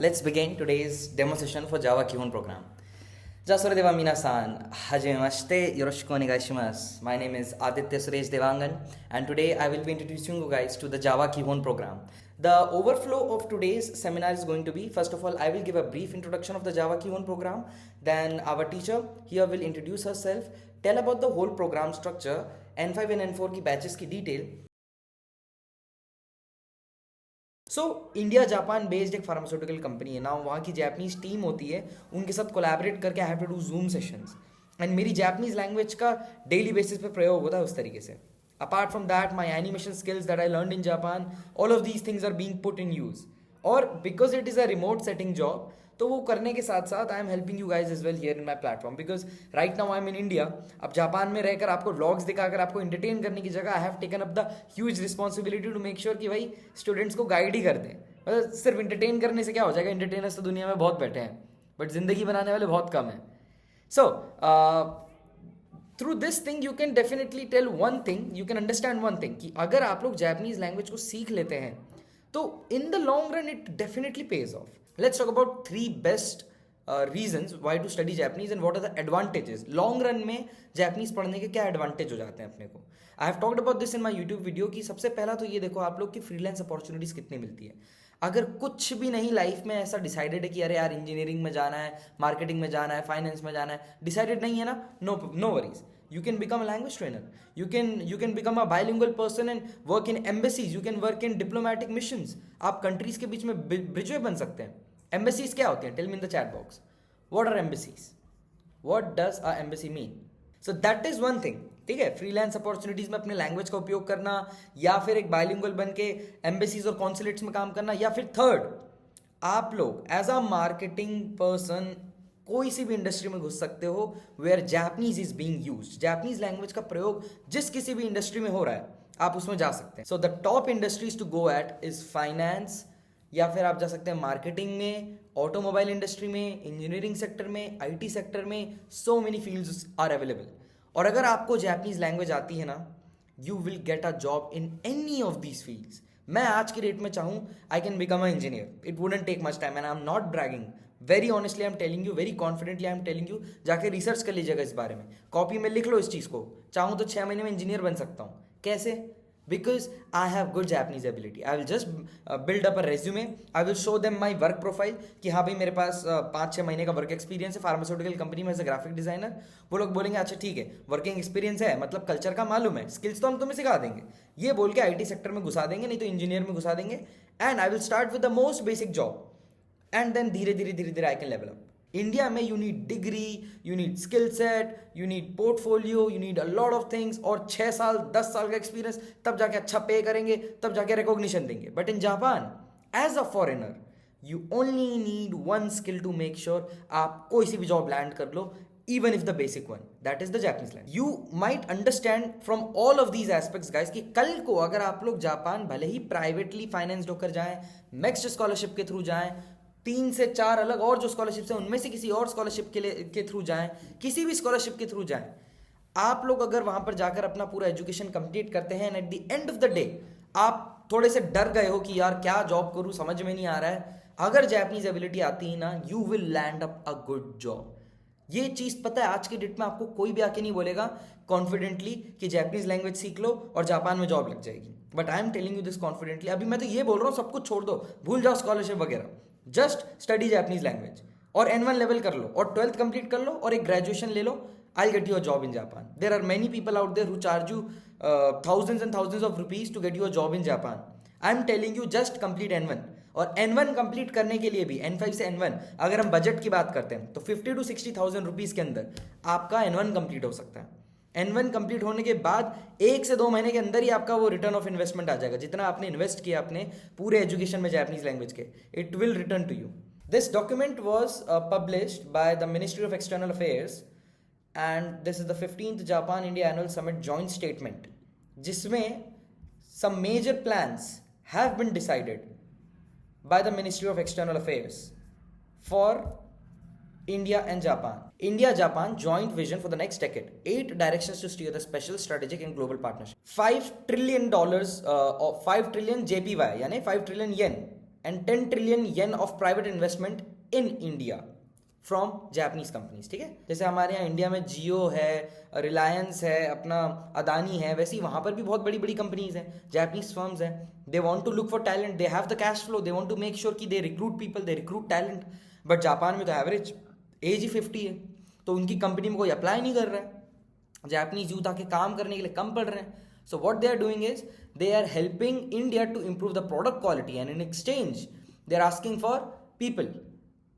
Let's begin today's demo session for Java Kihon program. Jasura minasan, hajimemashite, yoroshiku onegaishimasu. My name is Aditya Suresh Devangan, and today I will be introducing you guys to the Java Kihon program. The overflow of today's seminar is going to be, first of all, I will give a brief introduction of the Java Kihon program. Then our teacher here will introduce herself, tell about the whole program structure, N5 and N4 की batches की detail. So India Japan based एक pharmaceutical company है ना, वहाँ की Japanese team होती है, उनके साथ कोलैबोरेट करके I have to do zoom sessions and मेरी जैपनीज लैंग्वेज का डेली बेसिस पे प्रयोग होता है उस तरीके से. Apart from that my animation skills that I learn in Japan, all of these things are being put in use. और because it is a remote setting job, तो वो करने के साथ साथ I am helping you guys is well here in my platform, because right now I am in India. अब Japan में रहकर आपको व्लॉग्स दिखाकर आपको एंटरटेन करने की जगह I have taken up the huge responsibility to make sure कि भाई स्टूडेंट्स को गाइड ही कर दें. मतलब सिर्फ एंटरटेन करने से क्या हो जाएगा, एंटरटेनर्स तो दुनिया में बहुत बैठे हैं बट जिंदगी बनाने वाले बहुत कम हैं. So through this thing you can definitely tell one thing, you can understand one thing कि अगर आप लोग जापानीज लैंग्वेज को सीख लेते हैं तो in the long run it definitely pays off. Let's talk about 3 best reasons why to study Japanese and what are the advantages. Long run में जैपनीज पढ़ने के क्या एडवांटेज हो जाते हैं अपने को. I have talked about this in my YouTube video कि सबसे पहला तो ये देखो आप लोग की फ्रीलांस अपॉर्चुनिटीज कितनी मिलती है. अगर कुछ भी नहीं लाइफ में ऐसा डिसाइडेड है कि अरे यार इंजीनियरिंग में जाना है, मार्केटिंग में जाना है, फाइनेंस में जाना है, डिसाइडेड नहीं है ना, no worries. You can become a language trainer. You can become a bilingual person and work in embassies. You can work in diplomatic missions. आप कंट्रीज के बीच में ब्रिजवे बन सकते हैं. एम्बेसीज क्या होते हैं? Tell me in the chat box. What are embassies? What does a embassy mean? So that is one thing. ठीक है, फ्रीलांस अपॉर्चुनिटीज में अपने लैंग्वेज का उपयोग करना, या फिर एक बाइलिंगुअल बन के एम्बेसीज और कॉन्सुलेट्स में काम करना, या फिर थर्ड आप लोग एज अ मार्केटिंग पर्सन कोई सी भी इंडस्ट्री में घुस सकते हो where Japanese is being used. Japanese language का प्रयोग जिस किसी भी इंडस्ट्री में हो रहा है आप उसमें जा सकते हैं. So the top industries to go at is finance, या फिर आप जा सकते हैं मार्केटिंग में, ऑटोमोबाइल इंडस्ट्री में, इंजीनियरिंग सेक्टर में, आईटी सेक्टर में. So many fields are available. और अगर आपको जापानीज लैंग्वेज आती है ना, you will get a job in any of these fields. मैं आज की डेट में चाहूँ I can become a engineer. It wouldn't take much time and I am not bragging. Very honestly I am telling you, very confidently I am telling you. जाके research कर लीजिएगा इस बारे में, कॉपी में लिख लो इस चीज़ को. चाहूँ तो 6 महीने में इंजीनियर बन सकता हूँ. कैसे? Because I have good Japanese ability. I will just build up a resume, I will show them my work profile कि हाँ भाई मेरे पास 5-6 महीने का वर्क एक्सपीरियंस है फार्मास्यूटिकल कंपनी में एज अ ग्राफिक डिजाइनर. वो लोग बोलेंगे अच्छा ठीक है, वर्किंग एक्सपीरियंस है, मतलब कल्चर का मालूम है, स्किल्स तो हम तुम्हें सिखा देंगे. ये बोल के आईटी सेक्टर में घुसा देंगे, नहीं तो इंजीनियर में घुसा देंगे. And I will start with the most basic job and then धीरे धीरे I can level up. India में you need degree, you need skill set, you need portfolio, you need a lot of things, और 6 साल 10 साल का experience, तब जाके अच्छा पे करेंगे, तब जाके रिकॉग्निशन देंगे. But in Japan as a foreigner you only need one skill to make sure आप कोई सी भी जॉब लैंड कर लो, even if the basic one, that is the Japanese language. You might understand from all of these aspects guys कि कल को अगर आप लोग जापान भले ही प्राइवेटली फाइनेंस्ड होकर जाएं, नेक्स्ट स्कॉलरशिप के थ्रू जाएं, 3 से 4 अलग और जो स्कॉलरशिप्स हैं उनमें से किसी और स्कॉलरशिप के थ्रू जाएं, किसी भी स्कॉलरशिप के थ्रू जाएं, आप लोग अगर वहां पर जाकर अपना पूरा एजुकेशन कंप्लीट करते हैं and at the end of the day आप थोड़े से डर गए हो कि यार क्या जॉब करूं, समझ में नहीं आ रहा है, अगर जापानीज एबिलिटी आती है ना, you will land up a good job. ये चीज पता है आज के डेट में आपको कोई भी आके नहीं बोलेगा कॉन्फिडेंटली कि जापानीज लैंग्वेज सीख लो और जापान में जॉब लग जाएगी. But I am telling you this confidently. अभी मैं तो ये बोल रहा हूँ सब कुछ छोड़ दो, भूल जाओ स्कॉलरशिप वगैरह, जस्ट स्टडी जापानीज लैंग्वेज और N1 लेवल कर लो और 12th कंप्लीट कर लो और एक ग्रेजुएशन ले लो. I get you a job in Japan. There are many people out there who charge you thousands and thousands of rupees to get you a job in Japan. I am telling you just complete N1. और N1 complete करने के लिए भी N5 से N1 अगर हम budget की बात करते हैं तो 50 to 60,000 रुपीज के अंदर आपका N1 कंप्लीट हो सकता है. N1 कंप्लीट होने के बाद 1 से 2 महीने के अंदर ही आपका वो रिटर्न ऑफ इन्वेस्टमेंट आ जाएगा. जितना आपने इन्वेस्ट किया अपने पूरे एजुकेशन में जापानीज लैंग्वेज के, it will return to you. This document was published by the ministry of external affairs and this is the 15th Japan India annual summit joint statement, जिसमें some major plans have been decided by the Ministry of External Affairs for India and Japan. India-Japan joint vision for the next decade. 8 directions to steer the special strategic and global partnership. $5 trillion or 5 trillion JPY, यानी 5 trillion yen and 10 trillion yen of private investment in India from Japanese companies, ठीक है। जैसे हमारे यहाँ India में जियो है, रिलायंस है, अपना अदानी है, वैसे ही वहाँ पर भी बहुत बड़ी बड़ी कंपनीज हैं, जापानीज फर्म्स हैं। They want to look for talent, they have the cash flow, they want to make sure कि they recruit people, they recruit talent. But Japan में तो एवरेज एज ही 50 है, तो उनकी कंपनी में कोई अप्लाई नहीं कर रहा है। जापानीज यूथ आके काम करने के लिए कम पड़ रहे हैं। So what they are doing is they are helping India to improve the product quality and in exchange they are asking for people,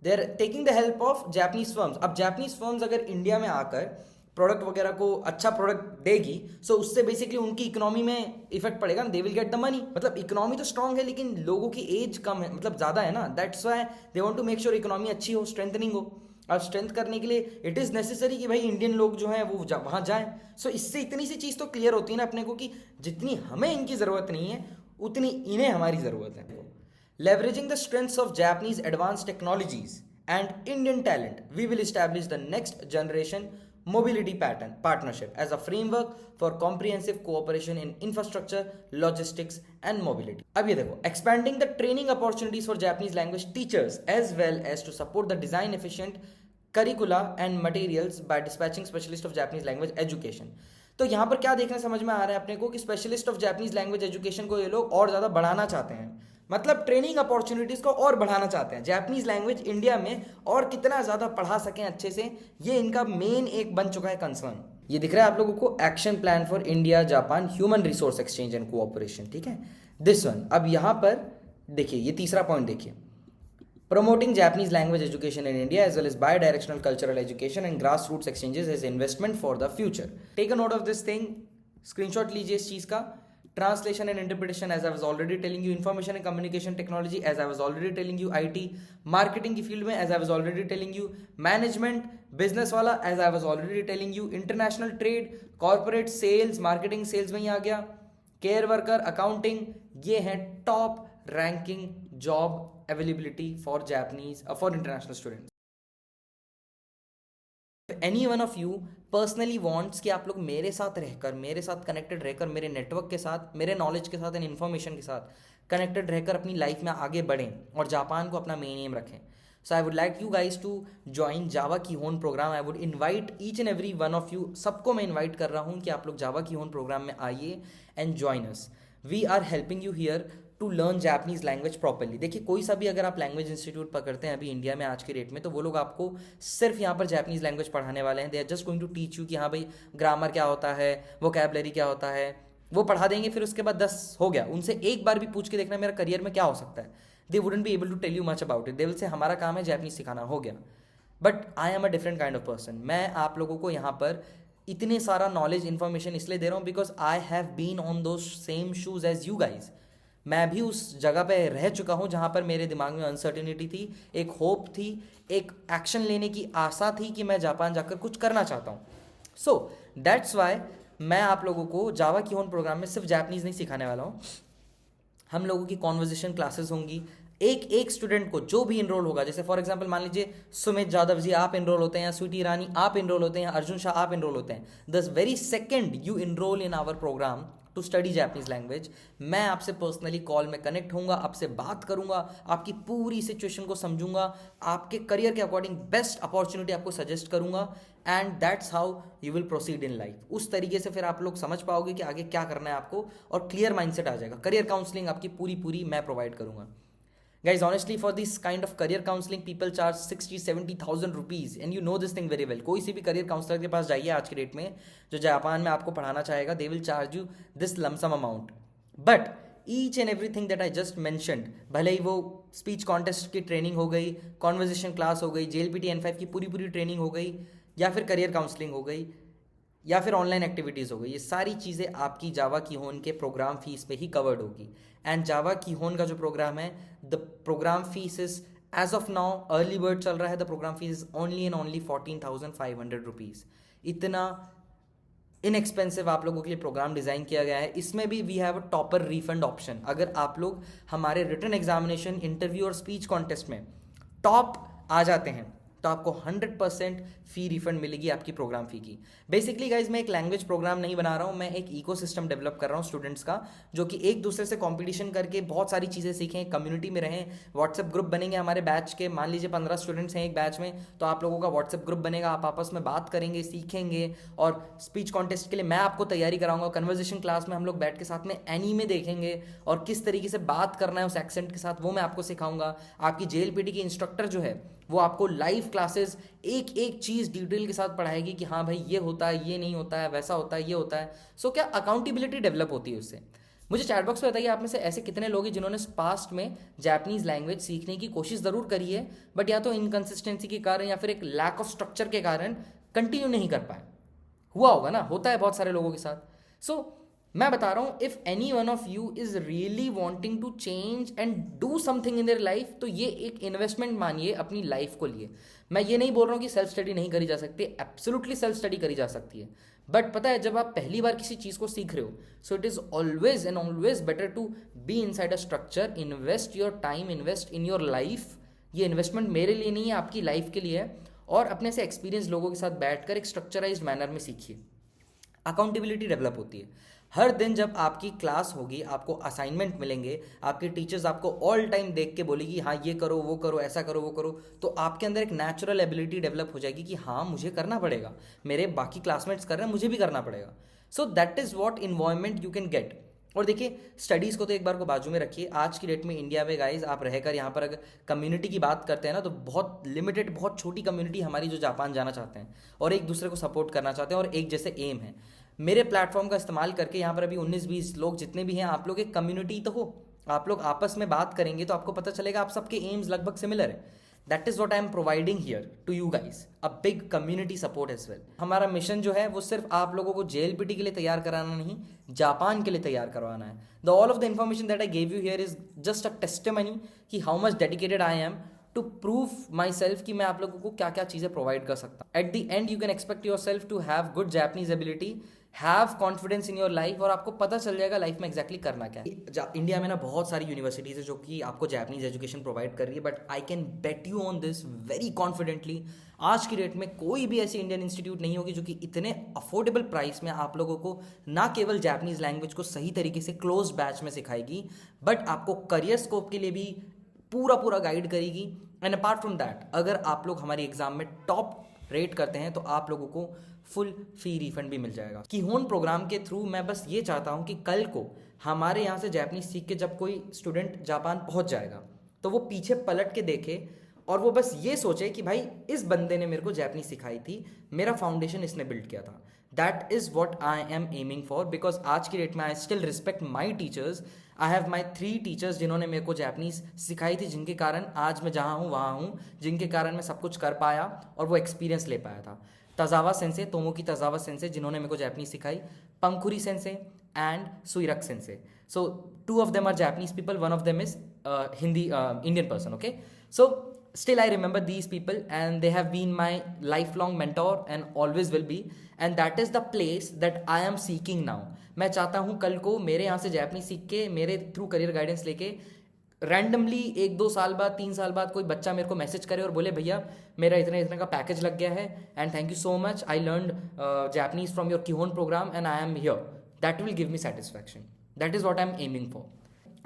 they are taking the help of Japanese firms. अब Japanese firms अगर India में आकर product वगैरह को अच्छा product देगी, सो उससे basically उनकी इकोनॉमी में इफेक्ट पड़ेगा ना, they will get the money. मतलब इकोनॉमी तो स्ट्रांग है लेकिन लोगों की एज कम है, मतलब ज़्यादा है ना, that's why they want to make sure economy अच्छी हो, स्ट्रेंथनिंग हो। और स्ट्रेंथ करने के लिए इट इज़ नेसेसरी कि भाई इंडियन लोग जो हैं वो वहाँ जाएं। सो इससे इतनी सी चीज़ तो क्लियर होती है ना अपने को कि जितनी हमें इनकी ज़रूरत नहीं है उतनी इन्हें हमारी ज़रूरत है। Leveraging the strengths of Japanese advance technologies and Indian talent, we will establish the next generation mobility partnership as a framework for comprehensive cooperation in infrastructure, logistics and mobility. अब ये देखो, expanding the training opportunities for Japanese language teachers as well as to support the design efficient curricula and materials by dispatching specialist of Japanese language education. तो यहाँ पर क्या देखना समझ में आ रहा है अपने को कि specialist of Japanese language education को ये लोग और ज़्यादा बढ़ाना चाहते हैं, मतलब ट्रेनिंग अपॉर्चुनिटीज़ को और बढ़ाना चाहते हैं। जापानीज लैंग्वेज इंडिया में और कितना ज़्यादा पढ़ा सकें अच्छे से, ये इनका मेन एक बन चुका है कंसर्न। ये दिख रहा है आप लोगों को, action plan for India Japan human resource exchange and cooperation, ठीक है, दिस वन। अब यहाँ पर देखिए, ये तीसरा पॉइंट देखिए, promoting Japanese language education in India as well as bi-directional cultural education and grassroots exchanges as investment for the future. Take a note of this thing, screenshot लीजिए इस चीज़ का। Translation and interpretation as I was already telling you, information and communication technology as I was already telling you, IT, marketing की field में as I was already telling you, management, business वाला as I was already telling you, international trade, corporate sales, marketing sales में ही आ गया, care worker, accounting, ये हैं top ranking job availability for Japanese for international students. If any one of you personally wants कि आप लोग मेरे साथ रहकर, मेरे साथ कनेक्टेड रहकर, मेरे नेटवर्क के साथ, मेरे नॉलेज के साथ एंड इन्फॉर्मेशन के साथ कनेक्टेड रहकर अपनी लाइफ में आगे बढ़ें और जापान को अपना मेन एम रखें, so I would like you guys to join Java Kihon programme. I would invite each and every one of you, सबको मैं इन्वाइट कर रहा हूँ कि आप लोग जावा की होन प्रोग्राम में आइए and join us. We are helping you here to learn Japanese language properly. देखिए, कोई सा भी अगर आप लैंग्वेज इंस्टीट्यूट पकड़ते हैं अभी इंडिया में आज के रेट में, तो वो लोग आपको सिर्फ यहाँ पर जापानीज लैंग्वेज पढ़ाने वाले हैं। They are just going to teach you कि हाँ भाई ग्रामर क्या होता है, वोकैबुलरी क्या होता है, वो पढ़ा देंगे, फिर उसके बाद 10 हो गया। उनसे एक बार भी पूछ के देखना मेरा करियर में क्या हो सकता है, they wouldn't be able to tell you much about it. They will say हमारा काम है जापानीज सिखाना, हो गया। But I am a different kind of person. मैं आप लोगों को यहाँ पर इतने सारा नॉलेज इन्फॉर्मेशन इसलिए दे रहा हूँ because I have been on those same shoes as you guys. मैं भी उस जगह पे रह चुका हूँ जहाँ पर मेरे दिमाग में अनसर्टिनिटी थी, एक होप थी, एक एक्शन लेने की आशा थी कि मैं जापान जाकर कुछ करना चाहता हूँ। सो दैट्स वाई मैं आप लोगों को जावा की होन प्रोग्राम में सिर्फ जापानीज़ नहीं सिखाने वाला हूँ। हम लोगों की कॉन्वर्जेशन क्लासेस होंगी। एक एक स्टूडेंट को जो भी इनरोल होगा, जैसे फॉर एग्जांपल मान लीजिए सुमित यादव जी आप इनरोल होते हैं, या स्वीटी ईरानी आप इनरोल होते हैं, या अर्जुन शाह आप इनरोल होते हैं, the very second you enroll in our program to study Japanese language, मैं आपसे पर्सनली कॉल में कनेक्ट होऊंगा, आपसे बात करूंगा, आपकी पूरी सिचुएशन को समझूंगा, आपके करियर के अकॉर्डिंग बेस्ट अपॉर्चुनिटी आपको सजेस्ट करूंगा, and that's how you will proceed in life. उस तरीके से फिर आप लोग समझ पाओगे कि आगे क्या करना है आपको, और क्लियर माइंडसेट आ जाएगा। करियर काउंसलिंग आपकी पूरी मैं प्रोवाइड करूंगा। Guys, honestly, for this kind of career counseling, people charge 60-70,000 rupees, and you know this thing very well. कोई सी भी career counselor के पास जाइए आज के डेट में जो जापान में आपको पढ़ाना चाहेगा, they will charge you this lump sum amount. But each and everything that I just mentioned, भले ही वो speech contest की ट्रेनिंग हो गई, conversation class हो गई, JLPT N5 की पूरी ट्रेनिंग हो गई, या फिर career counseling हो गई, या फिर ऑनलाइन एक्टिविटीज़ हो गई, ये सारी चीज़ें आपकी जावा की होन के प्रोग्राम फीस पे ही कवर्ड होगी। एंड जावा की होन का जो प्रोग्राम है, the programme fees is as of now, early bird चल रहा है, the programme fees is only and only 14,500 rupees. इतना इनएक्सपेंसिव आप लोगों के लिए प्रोग्राम डिज़ाइन किया गया है। इसमें भी we have a topper refund option. अगर आप लोग हमारे रिटन एग्जामिनेशन, इंटरव्यू और स्पीच कॉन्टेस्ट में टॉप आ जाते हैं तो आपको 100% फी रिफंड मिलेगी आपकी प्रोग्राम फी की। बेसिकली गाइज मैं एक लैंग्वेज प्रोग्राम नहीं बना रहा हूँ, मैं एक इकोसिस्टम डेवलप कर रहा हूँ स्टूडेंट्स का, जो कि एक दूसरे से कंपटीशन करके बहुत सारी चीज़ें सीखें, कम्युनिटी में रहें। व्हाट्सएप ग्रुप बनेंगे हमारे बैच के, मान लीजिए 15 स्टूडेंट्स हैं एक बैच में, तो आप लोगों का व्हाट्सएप ग्रुप बनेगा, आप आपस में बात करेंगे, सीखेंगे। और स्पीच कॉन्टेस्ट के लिए मैं आपको तैयारी कराऊंगा। कन्वर्सेशन क्लास में हम लोग बैठ के साथ में एनीमे देखेंगे और किस तरीके से बात करना है उस एक्सेंट के साथ, वो मैं आपको सिखाऊंगा। आपकी जेएलपीटी की इंस्ट्रक्टर जो है वो आपको लाइव क्लासेस एक एक चीज़ डिटेल के साथ पढ़ाएगी कि हाँ भाई ये होता है, ये नहीं होता है, वैसा होता है, ये होता है। सो क्या अकाउंटेबिलिटी डेवलप होती है उससे। मुझे चैट बॉक्स में बताइए आप में से ऐसे कितने लोग हैं जिन्होंने पास्ट में जापानीज लैंग्वेज सीखने की कोशिश ज़रूर करी है, बट या तो इनकन्सिस्टेंसी के कारण या फिर एक लैक ऑफ स्ट्रक्चर के कारण कंटिन्यू नहीं कर पाए। हुआ होगा ना, होता है बहुत सारे लोगों के साथ। सो मैं बता रहा हूँ, if any one of you is really wanting to change and do something in their life, तो ये एक इन्वेस्टमेंट मानिए अपनी लाइफ को लिए। मैं ये नहीं बोल रहा हूँ कि सेल्फ स्टडी नहीं करी जा सकती, एब्सोल्युटली सेल्फ स्टडी करी जा सकती है। बट पता है, जब आप पहली बार किसी चीज़ को सीख रहे हो, so it is always and always better to be inside a structure, invest your time, invest in your life. ये इन्वेस्टमेंट मेरे लिए नहीं है, आपकी लाइफ के लिए है। और अपने से एक्सपीरियंस लोगों के साथ बैठकर एक स्ट्रक्चराइज्ड मैनर में सीखिए। अकाउंटेबिलिटी डेवलप होती है। हर दिन जब आपकी क्लास होगी, आपको असाइनमेंट मिलेंगे, आपके टीचर्स आपको ऑल टाइम देख के बोलेगी हाँ ये करो, वो करो, ऐसा करो, वो करो, तो आपके अंदर एक नेचुरल एबिलिटी डेवलप हो जाएगी कि हाँ मुझे करना पड़ेगा, मेरे बाकी क्लासमेट्स कर रहे हैं, मुझे भी करना पड़ेगा। So that is what environment you can get. और देखिए, स्टडीज़ को तो एक बार को बाजू में रखिए। आज की डेट में इंडिया में गाइज आप रहकर यहाँ पर अगर कम्युनिटी की बात करते हैं ना, तो बहुत लिमिटेड, बहुत छोटी कम्युनिटी हमारी जो जापान जाना चाहते हैं और एक दूसरे को सपोर्ट करना चाहते हैं और एक जैसे एम है। मेरे प्लेटफॉर्म का इस्तेमाल करके यहाँ पर अभी 19-20 लोग जितने भी हैं, आप लोग एक कम्युनिटी तो हो, आप लोग आपस में बात करेंगे तो आपको पता चलेगा आप सबके एम्स लगभग सिमिलर है। That is what I am providing here to you guys, a big community support as well. हमारा मिशन जो है वो सिर्फ आप लोगों को जेएलपीटी के लिए तैयार कराना नहीं, जापान के लिए तैयार करवाना है। The all of the information that I gave you here is just a testimony कि how much dedicated I am to prove myself कि मैं आप लोगों को क्या क्या चीज़ें प्रोवाइड कर सकता हूँ। At the end you can expect yourself to have good Japanese ability, have confidence in your life, और आपको पता चल जाएगा लाइफ में एग्जैक्टली करना क्या है। इंडिया में ना बहुत सारी यूनिवर्सिटीज़ है जो कि आपको जापानीज एजुकेशन प्रोवाइड कर रही है, but I can bet you on this very confidently, आज की डेट में कोई भी ऐसी इंडियन इंस्टीट्यूट नहीं होगी जो कि इतने अफोर्डेबल प्राइस में आप लोगों को ना केवल जापानीज लैंग्वेज को सही तरीके से क्लोज बैच में सिखाएगी, बट आपको करियर स्कोप के लिए भी पूरा पूरा गाइड करेगी। एंड अपार्ट फ्रॉम दैट, अगर आप लोग हमारी एग्जाम में टॉप रेट करते हैं तो आप लोगों को फुल फी रिफंड भी मिल जाएगा। किहोन प्रोग्राम के थ्रू मैं बस ये चाहता हूँ कि कल को हमारे यहाँ से जापानीज सीख के जब कोई स्टूडेंट जापान पहुँच जाएगा तो वो पीछे पलट के देखे और वो बस ये सोचे कि भाई इस बंदे ने मेरे को जापानीज सिखाई थी, मेरा फाउंडेशन इसने बिल्ड किया था। That is what I am aiming for, because आज की डेट में I still respect my teachers. I have my 3 teachers जिन्होंने मेरे को जापानीज सिखाई थी, जिनके कारण आज मैं जहाँ हूँ वहाँ हूँ, जिनके कारण मैं सब कुछ कर पाया और वो एक्सपीरियंस ले पाया था। तजावा सेंसे, तोमोकी तजावा सेंसे, जिन्होंने मेरे को जापानीज सिखाई, Pankhuri sensei and Suirak sensei. So 2 of them are Japanese people, 1 of them is Indian person, okay? So still I remember these people and they have been my lifelong mentor and always will be, and that is the place that I am seeking now. मैं चाहता हूँ कल को मेरे यहाँ से Japanese सीख के मेरे थ्रू करियर गाइडेंस लेके रैंडमली 1-2 साल बाद, 3 साल बाद कोई बच्चा मेरे को मैसेज करे और बोले भैया मेरा इतने इतने का पैकेज लग गया है and thank you so much, I learned Japanese from your Kihon programme and I am here. That will give me satisfaction. That is what I am aiming for.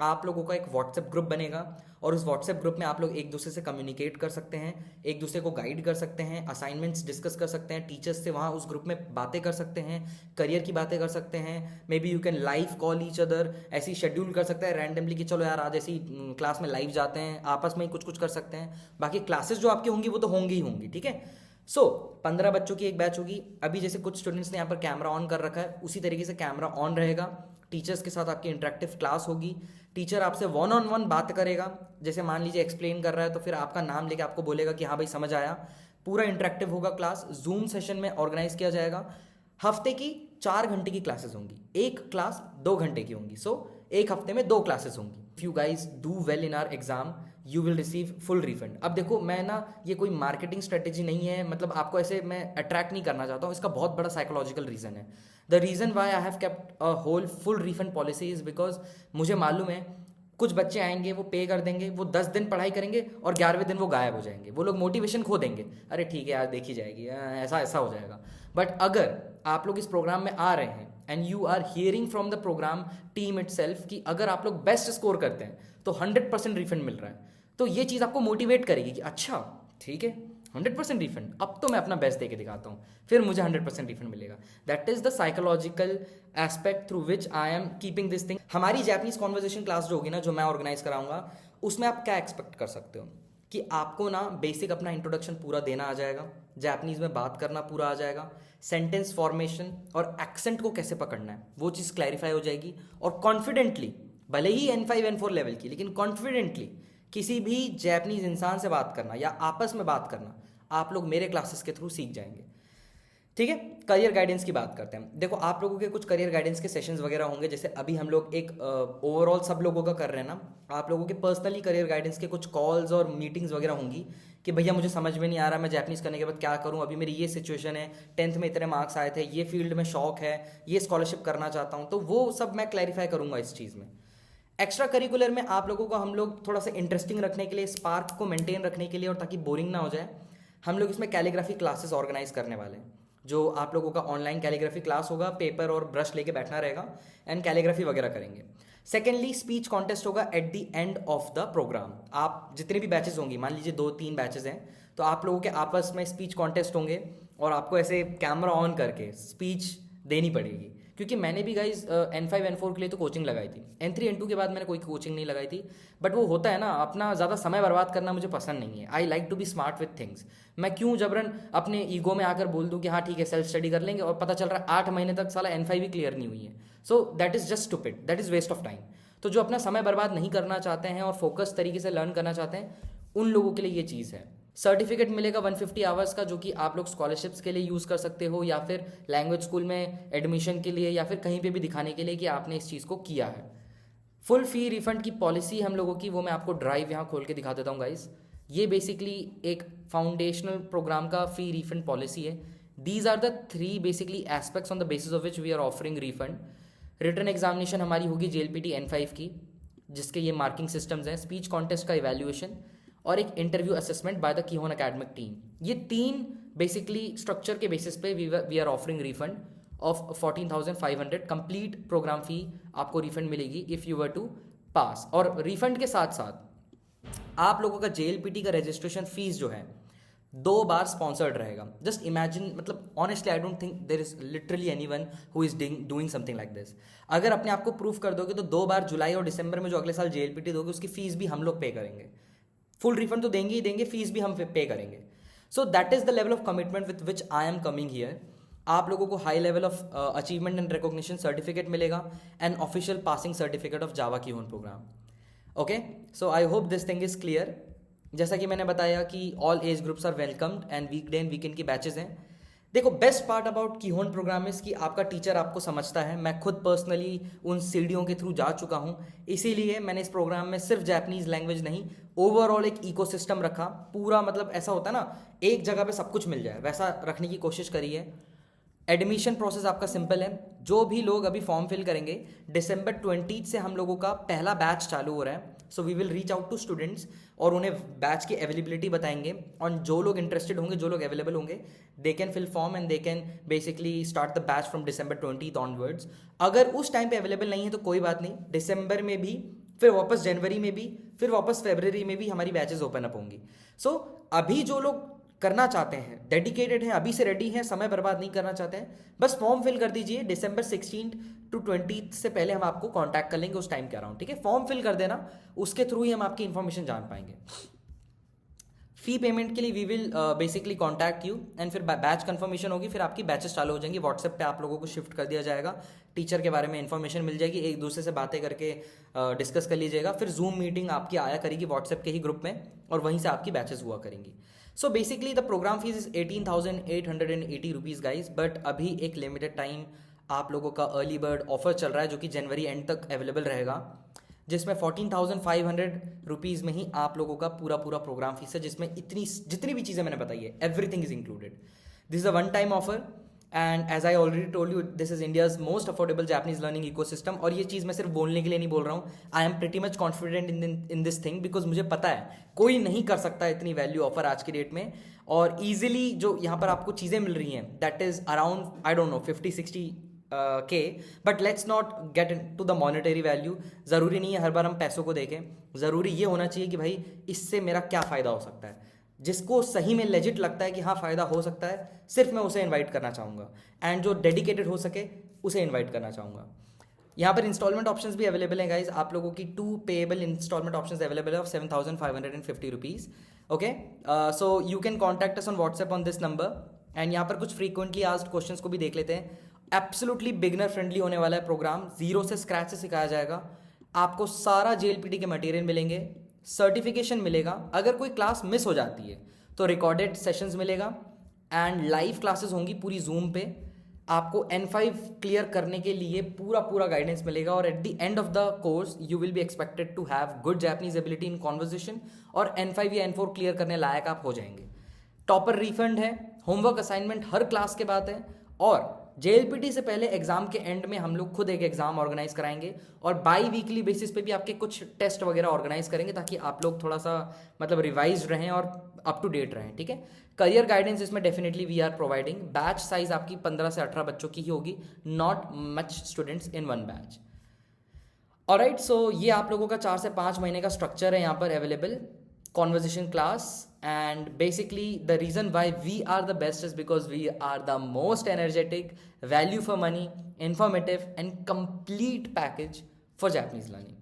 आप लोगों का एक व्हाट्सएप ग्रुप बनेगा और उस व्हाट्सएप ग्रुप में आप लोग एक दूसरे से कम्युनिकेट कर सकते हैं, एक दूसरे को गाइड कर सकते हैं, असाइनमेंट्स डिस्कस कर सकते हैं, टीचर्स से वहाँ उस ग्रुप में बातें कर सकते हैं, करियर की बातें कर सकते हैं। May be you can live call each other, ऐसी शेड्यूल कर सकते हैं रैंडमली कि चलो यार आज ऐसी क्लास में लाइव जाते हैं, आपस में ही कुछ कुछ कर सकते हैं। बाकी क्लासेस जो आपकी होंगी वो तो होंगी ही होंगी, ठीक है। सो 15 बच्चों की एक बैच होगी। अभी जैसे कुछ स्टूडेंट्स ने यहाँ पर कैमरा ऑन कर रखा है, उसी तरीके से कैमरा ऑन रहेगा। टीचर्स के साथ आपकी इंटरेक्टिव क्लास होगी। टीचर आपसे 1-on-1 बात करेगा। जैसे मान लीजिए एक्सप्लेन कर रहा है तो फिर आपका नाम लेके आपको बोलेगा कि हाँ भाई समझ आया। पूरा इंटरेक्टिव होगा क्लास, जूम सेशन में ऑर्गेनाइज किया जाएगा। हफ्ते की 4 घंटे की क्लासेस होंगी, एक क्लास 2 घंटे की होंगी। सो एक हफ्ते में 2 क्लासेस होंगी। If you guys do well in our exam you will receive full refund. अब देखो मैं ना ये कोई मार्केटिंग स्ट्रेटेजी नहीं है, मतलब आपको ऐसे मैं अट्रैक्ट नहीं करना चाहता हूँ। इसका बहुत बड़ा साइकोलॉजिकल रीज़न है। The reason why I have kept a whole full refund policy is because मुझे मालूम है कुछ बच्चे आएंगे, वो पे कर देंगे, वो 10 दिन पढ़ाई करेंगे और 11वें दिन वो गायब हो जाएंगे, वो लोग मोटिवेशन खो देंगे, अरे ठीक है यार देखी जाएगी, ऐसा ऐसा हो जाएगा। बट अगर आप लोग इस प्रोग्राम में आ रहे हैं and you are hearing from the programme team itself कि अगर आप लोग बेस्ट स्कोर करते हैं तो 100% रिफंड मिल रहा है, तो ये चीज़ आपको मोटिवेट करेगी कि अच्छा ठीक है 100% रिफंड, अब तो मैं अपना बेस्ट दे के दिखाता हूँ, फिर मुझे 100% रिफंड मिलेगा। That is the psychological aspect through which I am keeping this thing. हमारी जैपनीज कॉन्वर्जेशन क्लास जो होगी ना, जो मैं ऑर्गेनाइज कराऊंगा, उसमें आप क्या एक्सपेक्ट कर सकते हो कि आपको ना बेसिक अपना इंट्रोडक्शन पूरा देना आ जाएगा, जैपनीज में बात करना पूरा आ जाएगा, सेंटेंस फॉर्मेशन और एक्सेंट को कैसे पकड़ना है वो चीज़ क्लैरिफाई हो जाएगी, और कॉन्फिडेंटली, भले ही N5 N4 लेवल की, लेकिन कॉन्फिडेंटली किसी भी जैपनीज इंसान से बात करना या आपस में बात करना आप लोग मेरे क्लासेस के थ्रू सीख जाएंगे। ठीक है, करियर गाइडेंस की बात करते हैं। देखो आप लोगों के कुछ करियर गाइडेंस के सेशंस वगैरह होंगे, जैसे अभी हम लोग एक ओवरऑल सब लोगों का कर रहे हैं ना, आप लोगों के पर्सनली करियर गाइडेंस के कुछ कॉल्स और मीटिंग्स वगैरह होंगी कि भैया मुझे समझ में नहीं आ रहा, मैं जैपनीज करने के बाद क्या करूं, अभी मेरी ये सिचुएशन है, 10th में इतने मार्क्स आए थे, ये फील्ड में शौक है, ये स्कॉलरशिप करना चाहता हूँ, तो वो सब मैं क्लैरिफाई करूंगा इस चीज़ में। एक्स्ट्रा करिकुलर में आप लोगों को हम लोग थोड़ा सा इंटरेस्टिंग रखने के लिए, स्पार्क को मेंटेन रखने के लिए, और ताकि बोरिंग ना हो जाए, हम लोग इसमें कैलीग्राफी क्लासेस ऑर्गेनाइज करने वाले हैं, जो आप लोगों का ऑनलाइन कैलीग्राफी क्लास होगा, पेपर और ब्रश लेके बैठना रहेगा एंड कैलीग्राफी वगैरह करेंगे। सेकेंडली स्पीच कॉन्टेस्ट होगा at the end of the programme. आप जितने भी बैचेस होंगी, मान लीजिए 2-3 बैचेस हैं, तो आप लोगों के आपस में स्पीच कॉन्टेस्ट होंगे और आपको ऐसे कैमरा ऑन करके स्पीच देनी पड़ेगी। क्योंकि मैंने भी गाइज N5 N4 के लिए तो कोचिंग लगाई थी, N3 N2 के बाद मैंने कोई कोचिंग नहीं लगाई थी, बट वो होता है ना, अपना ज़्यादा समय बर्बाद करना मुझे पसंद नहीं है। I like to be smart with things. मैं क्यों जबरन अपने ईगो में आकर बोल दूं कि हाँ ठीक है सेल्फ स्टडी कर लेंगे, और पता चल रहा है 8 महीने तक साला N5 भी क्लियर नहीं हुई है। So that is just stupid, that is waste of time. तो जो अपना समय बर्बाद नहीं करना चाहते हैं और फोकस तरीके से लर्न करना चाहते हैं, उन लोगों के लिए ये चीज़ है। सर्टिफिकेट मिलेगा 150 आवर्स का, जो कि आप लोग स्कॉलरशिप्स के लिए यूज़ कर सकते हो, या फिर लैंग्वेज स्कूल में एडमिशन के लिए, या फिर कहीं पे भी दिखाने के लिए कि आपने इस चीज़ को किया है। फुल फी रिफंड की पॉलिसी हम लोगों की, वो मैं आपको ड्राइव यहाँ खोल के दिखा देता हूँ गाइस। ये बेसिकली एक फाउंडेशनल प्रोग्राम का फी रिफंड पॉलिसी है। These are the 3 basically aspects on the basis of which we are offering refund. Return examination हमारी होगी JLPT N5 की, जिसके ये मार्किंग सिस्टम्स हैं, स्पीच कॉन्टेस्ट का इवैल्यूएशन, और एक interview assessment by the Kihon academic team. ये 3 बेसिकली स्ट्रक्चर के बेसिस पे we are offering refund of 14,500। Complete programme fee आपको रिफंड मिलेगी इफ़ यू वर टू पास। और रिफंड के साथ साथ आप लोगों का JLPT का रजिस्ट्रेशन फीस जो है 2 बार स्पॉन्सर्ड रहेगा। जस्ट इमेजिन, मतलब honestly I don't think there is literally anyone who is doing something like this. अगर अपने आप को प्रूफ कर दोगे तो 2 बार जुलाई और दिसंबर में जो अगले साल JLPT दोगे उसकी फीस भी हम लोग पे करेंगे। फुल रिफंड तो देंगे ही देंगे, फीस भी हम पे करेंगे। So that is the level of commitment with which I am coming here. आप लोगों को high level of achievement and recognition certificate मिलेगा and official passing certificate of Java Kihon programme. Okay, so I hope this thing is clear. जैसा कि मैंने बताया कि all age groups are welcomed and weekday and weekend की batches हैं। देखो best part about Kihon programme is कि आपका टीचर आपको समझता है। मैं खुद पर्सनली उन सीढ़ियों के थ्रू जा चुका हूँ, इसीलिए मैंने इस प्रोग्राम में सिर्फ जापानीज लैंग्वेज नहीं, ओवरऑल एक इकोसिस्टम रखा पूरा। मतलब ऐसा होता है ना, एक जगह पे सब कुछ मिल जाए, वैसा रखने की कोशिश करी है। एडमिशन प्रोसेस आपका सिंपल है। जो भी लोग अभी फॉर्म फिल करेंगे, December 20 से हम लोगों का पहला बैच चालू हो रहा है। So we will reach out to students और उन्हें बैच की अवेलेबिलिटी बताएंगे, और जो लोग इंटरेस्टेड होंगे, जो लोग अवेलेबल होंगे, they can fill form and they can basically start the batch from December 20 onwards. अगर उस टाइम पे अवेलेबल नहीं है तो कोई बात नहीं, दिसंबर में भी, फिर वापस जनवरी में भी, फिर वापस फरवरी में भी हमारी बैचेस ओपन अप होंगी। सो अभी जो लोग करना चाहते हैं, डेडिकेटेड हैं, अभी से रेडी हैं, समय बर्बाद नहीं करना चाहते हैं, बस फॉर्म फिल कर दीजिए। December 16 to 20 से पहले हम आपको कांटेक्ट कर लेंगे उस टाइम के अराउंड। ठीक है, फॉर्म फिल कर देना, उसके थ्रू ही हम आपकी इन्फॉर्मेशन जान पाएंगे। फी पेमेंट के लिए we will basically contact you and फिर बैच कंफर्मेशन होगी, फिर आपकी बैचेस चालू हो जाएंगी। व्हाट्सएप पे आप लोगों को शिफ्ट कर दिया जाएगा, टीचर के बारे में इन्फॉर्मेशन मिल जाएगी, एक दूसरे से बातें करके डिस्कस कर लीजिएगा। फिर जूम मीटिंग आपकी आया करेगी व्हाट्सएप के ही ग्रुप में, और वहीं से आपकी बैचेस हुआ करेंगी। So basically the programme fees is 18,880 rupees guys, but अभी एक लिमिटेड टाइम आप लोगों का अर्ली बर्ड ऑफर चल रहा है, जो कि जनवरी एंड तक अवेलेबल रहेगा, जिसमें 14,500 रुपीज़ में ही आप लोगों का पूरा प्रोग्राम फीस है, जिसमें जितनी भी चीज़ें मैंने बताई है, everything is included. This is a one time offer and as I already told you, this is India's most affordable Japanese learning ecosystem. और ये चीज़ मैं सिर्फ बोलने के लिए नहीं बोल रहा हूँ. I am pretty much confident in this thing, because मुझे पता है कोई नहीं कर सकता इतनी वैल्यू ऑफर आज की डेट में. और ईजिली जो यहाँ पर आपको चीज़ें मिल रही हैं, that is around I don't know 50-60 K. But let's not get to the monetary value. ज़रूरी नहीं है हर बार हम पैसों को देखें. ज़रूरी ये होना चाहिए कि भाई इससे मेरा क्या फ़ायदा हो सकता है. जिसको सही में लेजिट लगता है कि हाँ फ़ायदा हो सकता है, सिर्फ मैं उसे इनवाइट करना चाहूँगा. एंड जो डेडिकेटेड हो सके उसे इनवाइट करना चाहूँगा. यहाँ पर इंस्टॉलमेंट ऑप्शंस भी अवेलेबल हैं गाइज. आप लोगों की 2 पेएबल इंस्टॉलमेंट ऑप्शंस अवेलेबल है of 7,550 rupees. Okay, so you can contact us on WhatsApp on this number. And यहाँ पर कुछ फ्रीक्वेंटली आस्क्ड क्वेश्चंस को भी देख लेते हैं. एब्सोल्युटली बिगनर फ्रेंडली होने वाला है प्रोग्राम. जीरो से स्क्रैच से सिखाया जाएगा. आपको सारा JLPT के मटेरियल मिलेंगे, सर्टिफिकेशन मिलेगा. अगर कोई क्लास मिस हो जाती है तो रिकॉर्डेड सेशंस मिलेगा एंड लाइव क्लासेस होंगी पूरी जूम पे. आपको N5 क्लियर करने के लिए पूरा गाइडेंस मिलेगा. और at the end of the course you will be expected to have good Japanese ability in conversation. और N5 या N4 क्लियर करने लायक आप हो जाएंगे. टॉपर रिफंड है. होमवर्क असाइनमेंट हर क्लास के बाद है. और JLPT से पहले एग्जाम के एंड में हम लोग खुद एक एग्जाम ऑर्गेनाइज कराएंगे. और बाई वीकली बेसिस पे भी आपके कुछ टेस्ट वगैरह ऑर्गेनाइज करेंगे ताकि आप लोग थोड़ा सा मतलब रिवाइज रहें और अप टू डेट रहें. ठीक है. करियर गाइडेंस इसमें definitely we are providing. Batch size आपकी 15 से 18 बच्चों की ही होगी, not much students in one batch. Alright, so ये आप लोगों का 4 से 5 महीने का स्ट्रक्चर है यहाँ पर available. Conversation class, and basically the reason why we are the best is because we are the most energetic, value for money, informative and complete package for Japanese learning.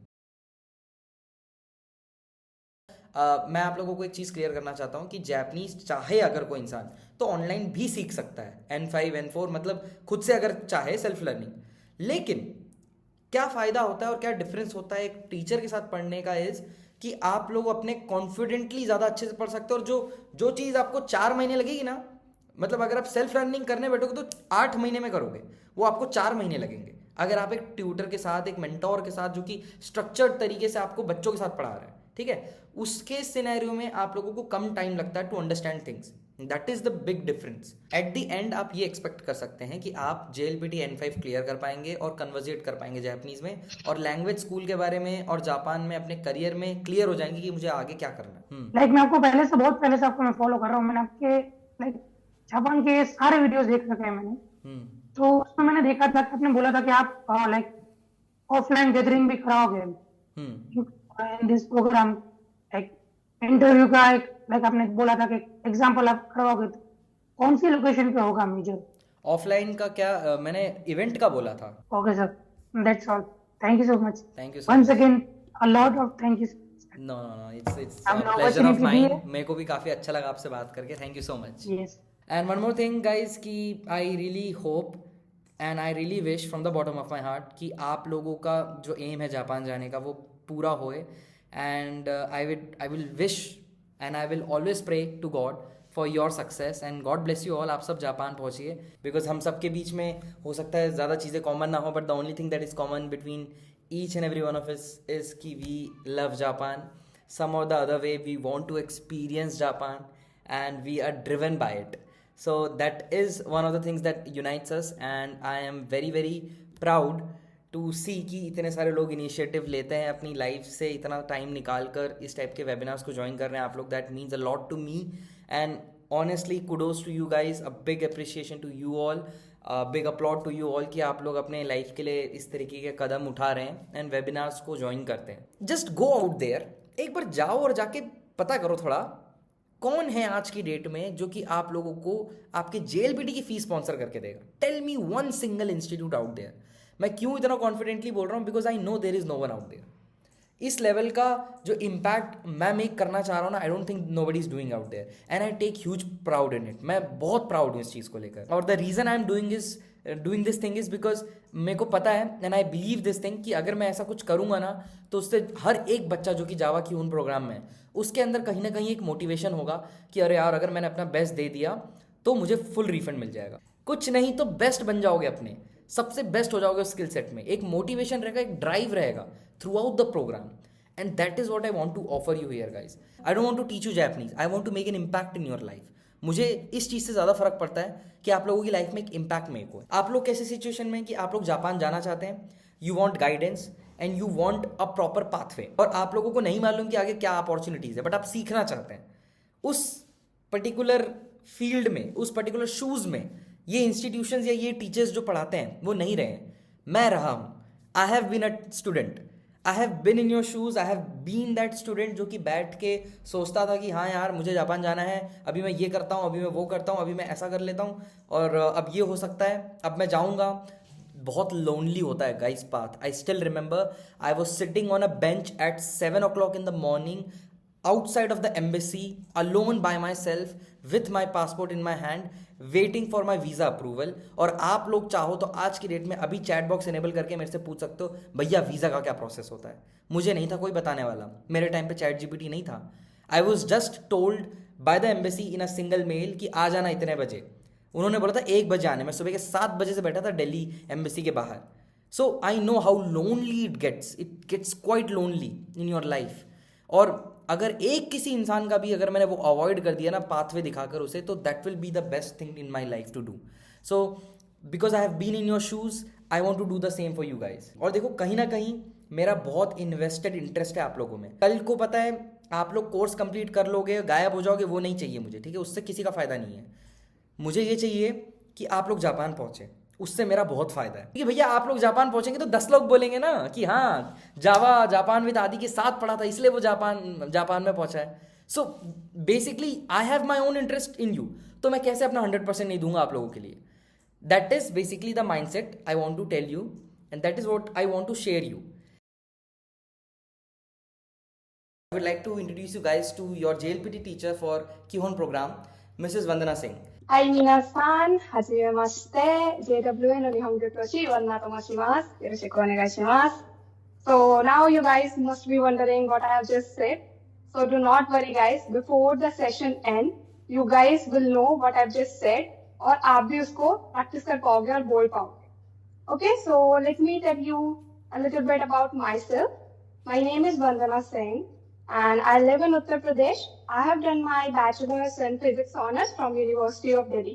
मैं आप लोगों को एक चीज़ क्लियर करना चाहता हूँ कि जापानीज चाहे अगर कोई इंसान तो ऑनलाइन भी सीख सकता है. N5 N4 मतलब खुद से अगर चाहे सेल्फ लर्निंग. लेकिन क्या फ़ायदा होता है और क्या डिफरेंस होता है एक टीचर के साथ पढ़ने का इज़ कि आप लोग अपने कॉन्फिडेंटली ज़्यादा अच्छे से पढ़ सकते हो. और जो चीज़ आपको 4 महीने लगेगी ना, मतलब अगर आप सेल्फ लर्निंग करने बैठोगे तो 8 महीने में करोगे, वो आपको 4 महीने लगेंगे. अगर आप एक ट्यूटर के साथ, एक मेंटोर के साथ जो कि स्ट्रक्चर्ड तरीके से आपको बच्चों के साथ पढ़ा रहा है, ठीक है, उसके सिनेरियो में आप लोगों को कम टाइम लगता है to understand things. That is the big difference. At the end आप ये एक्सपेक्ट कर सकते हैं कि आप JLPT N5 क्लियर कर पाएंगे और कन्वर्जेट कर पाएंगे जापानीज में, और लैंग्वेज स्कूल के बारे में और जापान में अपने करियर में क्लियर हो जाएंगे कि मुझे आगे क्या करना है. लाइक मैं आपको पहले से, बहुत पहले से आपको मैं फॉलो कर रहा हूँ. मैंने आपके लाइक जापान के सारे वीडियोस देख रखे हैं मैंने. तो उसमें मैंने देखा था कि आपने बोला था कि आप लाइक ऑफलाइन गैदरिंग भी कराओगे in this programme. Like interview का एक लाइक आपने बोला था कि एग्जांपल आप करवाओगे, तो कौन सी लोकेशन पे होगा मेजर? ऑफलाइन का क्या मैंने इवेंट का बोला था. Okay sir, that's all. Thank you so much. Thank you once again a lot of thank you. No, it's pleasure of mine. मेरे को भी काफ़ी अच्छा लगा आपसे बात करके. Thank you so much. Yes. And one more thing guys कि I really hope and I really wish from the bottom of my heart कि आप लोगों का जो एम है जापान जाने का वो पूरा होए. And I will wish and I will always pray to God for your success and God bless you all. आप सब जापान पहुँचिए, बिकॉज हम सब के बीच में हो सकता है ज़्यादा चीज़ें कॉमन ना हो, but the only thing that is common between each and every one of us is ki we love Japan. Some or the other way we want to experience Japan and we are driven by it. So that is one of the things that unites us, and I am very proud to see कि इतने सारे लोग initiative लेते हैं अपनी life से, इतना time निकाल कर इस टाइप के वेबिनार्स को ज्वाइन कर रहे हैं आप लोग. That means a lot to me and honestly kudos to you guys. A big appreciation to you all. Big applause to you all कि आप लोग अपने लाइफ के लिए इस तरीके के कदम उठा रहे हैं एंड वेबिनार्स को ज्वाइन करते हैं. जस्ट गो आउट देयर, एक बार जाओ और जाके पता करो थोड़ा कौन है आज की डेट में जो कि आप लोगों को आपके JLPT की फीस स्पॉन्सर करके देगा. Tell me one single institute out there. मैं क्यों इतना कॉन्फिडेंटली बोल रहा हूँ? Because I know there is no one out there. इस लेवल का जो इम्पैक्ट मैं मेक करना चाह रहा हूँ ना, I don't think nobody is doing out there and I take huge proud in it. मैं बहुत प्राउड हूँ इस चीज़ को लेकर. और the reason I am doing this thing is because मेरे को पता है and I believe this thing कि अगर मैं ऐसा कुछ करूँगा ना तो उससे हर एक बच्चा जो कि जावा की उन प्रोग्राम में उसके अंदर कहीं ना कहीं एक मोटिवेशन होगा कि अरे यार अगर मैंने अपना बेस्ट दे दिया तो मुझे फुल रिफंड मिल जाएगा. कुछ नहीं तो बेस्ट बन जाओगे, अपने सबसे बेस्ट हो जाओगे स्किल सेट में. एक मोटिवेशन रहेगा, एक ड्राइव रहेगा throughout the programme. And that is what I want to offer you here guys. I don't want to teach you Japanese. I want to make an impact in your life. मुझे इस चीज़ से ज़्यादा फर्क पड़ता है कि आप लोगों की लाइफ में एक इम्पैक्ट मेक हो। आप लोग कैसे सिचुएशन में कि आप लोग जापान जाना चाहते हैं, you want guidance and you want a proper pathway, और आप लोगों को नहीं मालूम कि आगे क्या अपॉर्चुनिटीज़ है, बट आप सीखना चाहते हैं उस पर्टिकुलर फील्ड में, उस पर्टिकुलर शूज़ में। ये इंस्टीट्यूशंस या ये टीचर्स जो पढ़ाते हैं वो नहीं रहे हैं, मैं रहा हूँ। I have been a student, I have been in your shoes, I have been that student जो कि बैठ के सोचता था कि हाँ यार मुझे जापान जाना है, अभी मैं ये करता हूँ, अभी मैं वो करता हूँ, अभी मैं ऐसा कर लेता हूँ, और अब ये हो सकता है, अब मैं जाऊँगा। बहुत लोनली होता है guys path. I still remember I was sitting on a bench at 7 o'clock in the morning outside of the embassy alone by myself with my passport in my hand waiting for my visa approval। और आप लोग चाहो तो आज की date में अभी chat box enable करके मेरे से पूछ सकते हो भैया वीज़ा का क्या प्रोसेस होता है। मुझे नहीं था कोई बताने वाला, मेरे टाइम पे चैट जीपीटी नहीं था। I was just told by the embassy in a single male कि आ जाना इतने बजे। उन्होंने बोला था 1 बजे आने, मैं सुबह के 7 बजे से बैठा था दिल्ली एम्बेसी के बाहर। So I know how lonely it gets quite lonely in your life. और अगर एक किसी इंसान का भी अगर मैंने वो अवॉइड कर दिया ना पाथवे दिखाकर उसे, तो that will be the best thing in my life to do. So because I have been in your shoes, I want to do the same for you guys. और देखो कहीं ना कहीं मेरा बहुत इन्वेस्टेड इंटरेस्ट है आप लोगों में। कल को पता है आप लोग कोर्स कंप्लीट कर लोगे, गायब हो जाओगे, वो नहीं चाहिए मुझे, ठीक है? उससे किसी का फ़ायदा नहीं है। मुझे ये चाहिए कि आप लोग जापान पहुँचे, उससे मेरा बहुत फायदा है। क्योंकि भैया आप लोग जापान पहुंचेंगे तो 10 लोग बोलेंगे ना कि हाँ जापान विद आदि के साथ पढ़ा था इसलिए वो जापान में पहुंचा है। So basically I have my own interest in you, तो मैं कैसे अपना 100% नहीं दूंगा आप लोगों के लिए। That is basically the mindset I want to tell you and that is what I want to share you. I would like to introduce you guys to your JLPT teacher for Kihon program, Mrs. Vandana Singh. はい、皆さん、はじめまして。JWA の日本語教師、ワンナと申します。よろしくお願いします。So, now you guys must be wondering what I have just said. So, do not worry guys, before the session end, you guys will know what I've just said और आप भी उसको practice कर पाओगे और बोल पाओगे. Okay, so let me tell you a little bit about myself. My name is Vandana Singh and I live in Uttar Pradesh. I have done my bachelor's in physics honors from University of Delhi.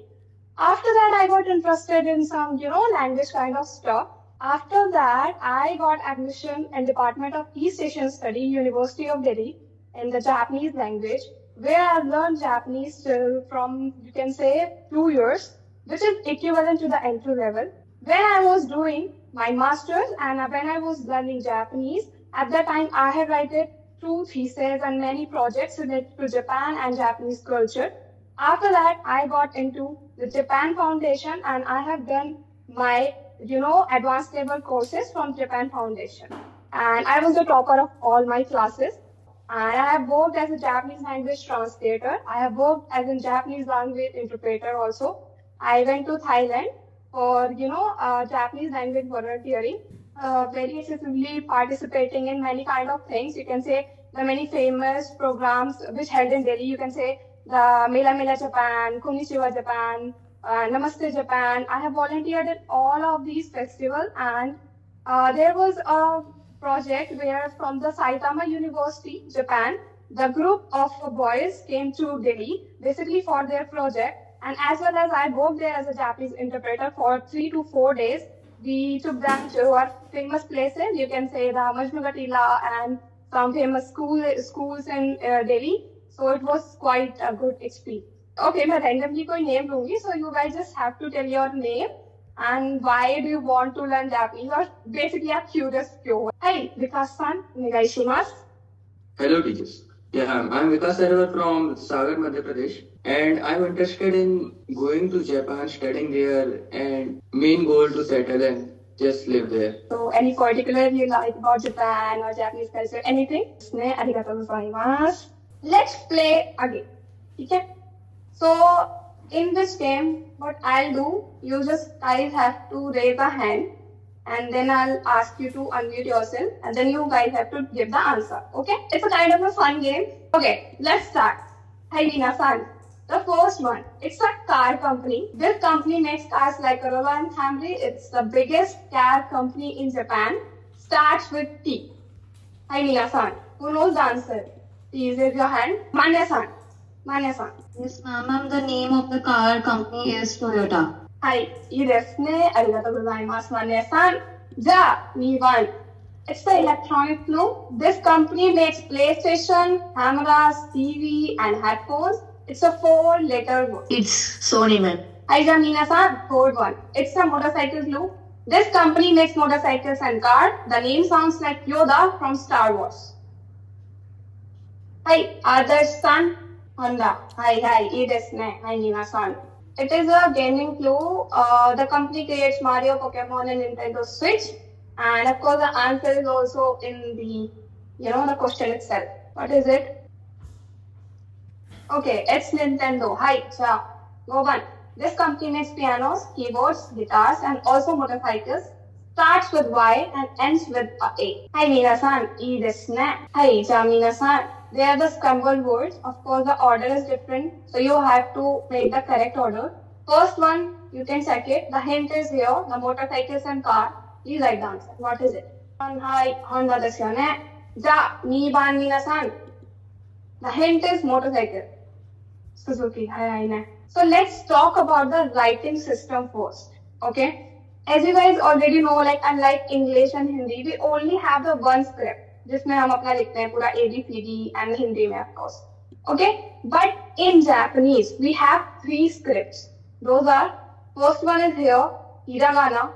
After that, I got interested in some, language kind of stuff. After that, I got admission in Department of East Asian Study, University of Delhi, in the Japanese language, where I've learned Japanese till from, you can say, 2 years, which is equivalent to the entry level. When I was doing my master's and when I was learning Japanese, at that time, I had written 2 theses and many projects related to Japan and Japanese culture. After that, I got into the Japan Foundation and I have done my, advanced level courses from Japan Foundation. And I was the topper of all my classes. And I have worked as a Japanese language translator. I have worked as a Japanese language interpreter also. I went to Thailand for, Japanese language volunteering. Very excessively participating in many kind of things. You can say the many famous programs which held in Delhi. You can say the Mela Mela Japan, Konnichiwa Japan, Namaste Japan. I have volunteered in all of these festivals, and there was a project where from the Saitama University, Japan, the group of boys came to Delhi basically for their project, and as well as I worked there as a Japanese interpreter for 3 to 4 days. We took them to our famous places. You can say the Majnu Gatila and some famous schools in Delhi. So it was quite a good experience. Okay, मैं randomly कोई name लूँगी. So you guys just have to tell your name and why do you want to learn Japanese, or basically आप curious क्यों हो. Hi, Vikas-san, onegaishimasu. Hello teachers. Yeah, I'm Vikas Sarwar from Sagar, Madhya Pradesh, and I'm interested in going to Japan, studying there, and main goal to settle and just live there. So any particular you like about Japan or Japanese culture, anything? Arigatou gozaimasu. Let's play again. Okay? So in this game, what I'll do, you just guys have to raise a hand and then I'll ask you to unmute yourself and then you guys have to give the answer. Okay? It's a kind of a fun game. Okay, let's start. Hi Rina-san. The first one, it's a car company. This company makes cars like Corolla and Camry. It's the biggest car company in Japan. Starts with T. Hi Rina-san. Who knows the answer? Please raise your hand. Manya-san. Manya-san. Yes, ma'am. The name of the car company is Toyota. はい、いいですね。ありがとうございます、Manya-san. じゃあ、2番。It's the electronic clue. This company makes PlayStation, cameras, TV, and headphones. It's a 4-letter word. It's Sony, ma'am. Hi, Jamina-san. Third one. It's a motorcycle clue. This company makes motorcycles and cars. The name sounds like Yoda from Star Wars. Hi, Adarsh-san. Honda. Hi,いいですね。Hi, Nina-san. It is a gaming clue. The company creates Mario, Pokemon, and Nintendo Switch. And of course, the answer is also in the, the question itself. What is it? Okay, it's Nintendo. Hi, go on. This company makes pianos, keyboards, guitars, and also motorcycles. Starts with Y and ends with A. Hi, Meera-san. E desu ne. Hi, Jamina-san. They are the scrambled words. Of course, the order is different, so you have to make the correct order. First one, you can check it. The hint is here. The motorcycles and car. Please write the answer. What is it? Hi, Honda desu yo ne. Ja, 2番 Meera-san. The hint is motorcycle. Suzuki. Hi. So let's talk about the writing system first. Okay. As you guys already know, like unlike English and Hindi, we only have the one script. जिसमें हम अपना लिखते हैं पूरा ABCD and Hindi में of course. Okay. But in Japanese, we have 3 scripts. Those are, first one is here, hiragana.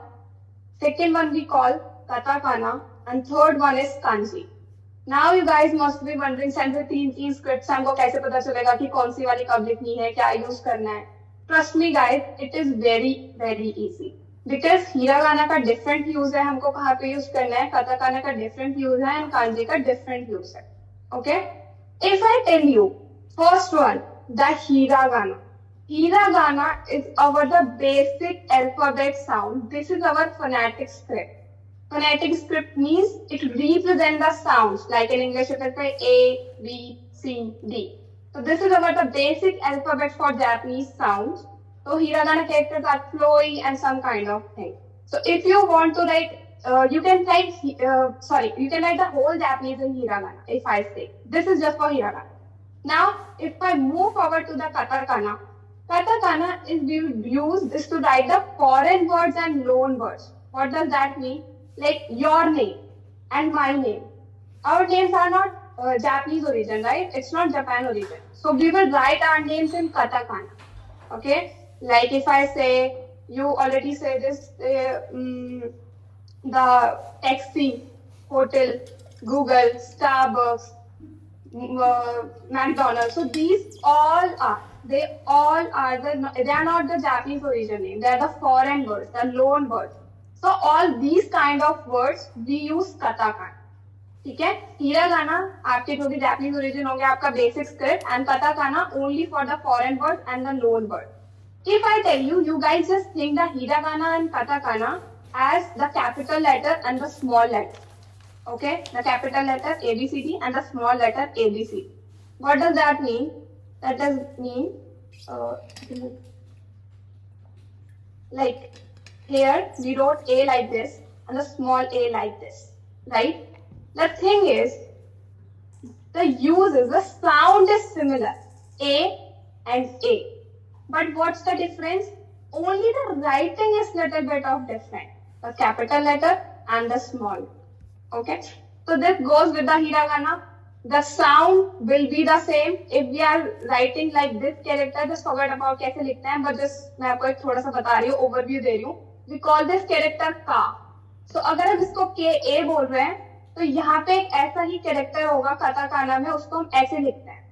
Second one we call katakana. And third one is kanji. Now you guys must be wondering, centre 3 scripts हमको कैसे पता चलेगा कि कौन सी वाली कब लिखनी है, क्या यूज करना है? Trust me guys, it is very easy. Because hiragana का डिफरेंट यूज है, हमको कहाँ पे यूज करना है, काताकाना का डिफरेंट यूज है, एंड कांजी का डिफरेंट यूज है. Okay? If I tell you, first one, the hiragana. Hiragana is our the basic alphabet sound. This is our phonetic script. Phonetic script means it represents the sounds, like in English you can say A, B, C, D. So this is about the basic alphabet for Japanese sounds. So hiragana characters are flowing and some kind of thing. So if you want to write, you can write the whole Japanese in hiragana. If I say this is just for hiragana. Now, if I move forward to the katakana, katakana is used to write the foreign words and loan words. What does that mean? Like your name and my name. Our names are not Japanese origin, right? It's not Japan origin. So we will write our names in katakana. Okay? Like if I say, you already say this, the taxi, hotel, Google, Starbucks, McDonald's. So these they are not the Japanese origin name. They are the foreign words, the loan words. So all these kind of words we use katakana. ठीक है? Hiragana आपके जो भी Japanese origin होंगे आपका basic script, and katakana only for the foreign word and the loan word. If I tell you, you guys just think the hiragana and katakana as the capital letter and the small letter. Okay? The capital letter ABCD and the small letter ABC. What does that mean? That does mean like here we wrote A like this and the small a like this, right? The thing is, the sound is similar, A and A. But what's the difference? Only the writing is little bit of different. The capital letter and the small. Okay? So this goes with the hiragana. The sound will be the same. If we are writing like this character, just forget about कैसे लिखते हैं, but just मैं आपको एक थोड़ा सा बता रही हूँ, overview दे रही हूँ. We call this character का. So अगर हम इसको KA बोल रहे हैं, तो यहाँ पे एक ऐसा ही कैरेक्टर होगा काताकाना में, उसको हम ऐसे लिखते हैं.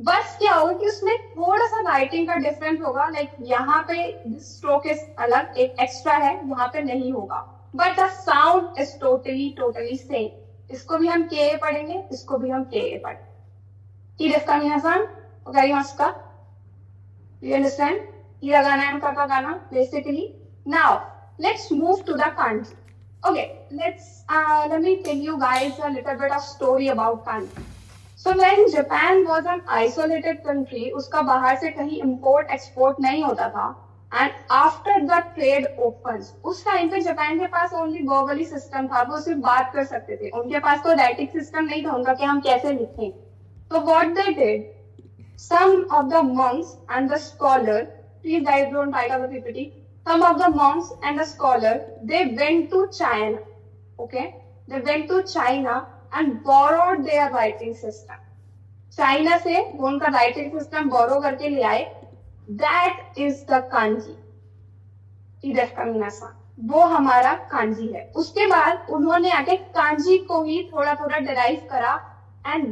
बस क्या होगा कि उसमें थोड़ा सा राइटिंग का डिफरेंस होगा. लाइक यहाँ पे स्ट्रोक इज अलग, एक एक्स्ट्रा है, यहाँ पे नहीं होगा. But the sound is totally same. इसको भी हम के पढ़ेंगे, इसको भी हम के पढ़ेंगे. ठीक है? minasan, wakarimashika? You understand? Hiragana and katakana basically. Now let's move to the kanji. Okay, let me tell you guys a little bit of story about kanji. So when Japan was an isolated country, उसका बाहर से कहीं import export नहीं होता था. And after the trade opens, उस time पे Japan के पास only verbally system था, वो सिर्फ बात कर सकते थे. उनके पास तो writing system नहीं था उनका कि हम कैसे लिखें. So what they did, some of the monks and the scholar, please guys don't write on the PPT. Some of the monks and the scholar, they went to China. Okay, they went to China and borrowed their writing system. China से वो उनका writing system borrow करके ले आए. That is the kanji. इडेफ का मीनासा वो हमारा कांजी है. उसके बाद उन्होंने आके कांजी को ही थोड़ा थोड़ा डिराइव करा एंड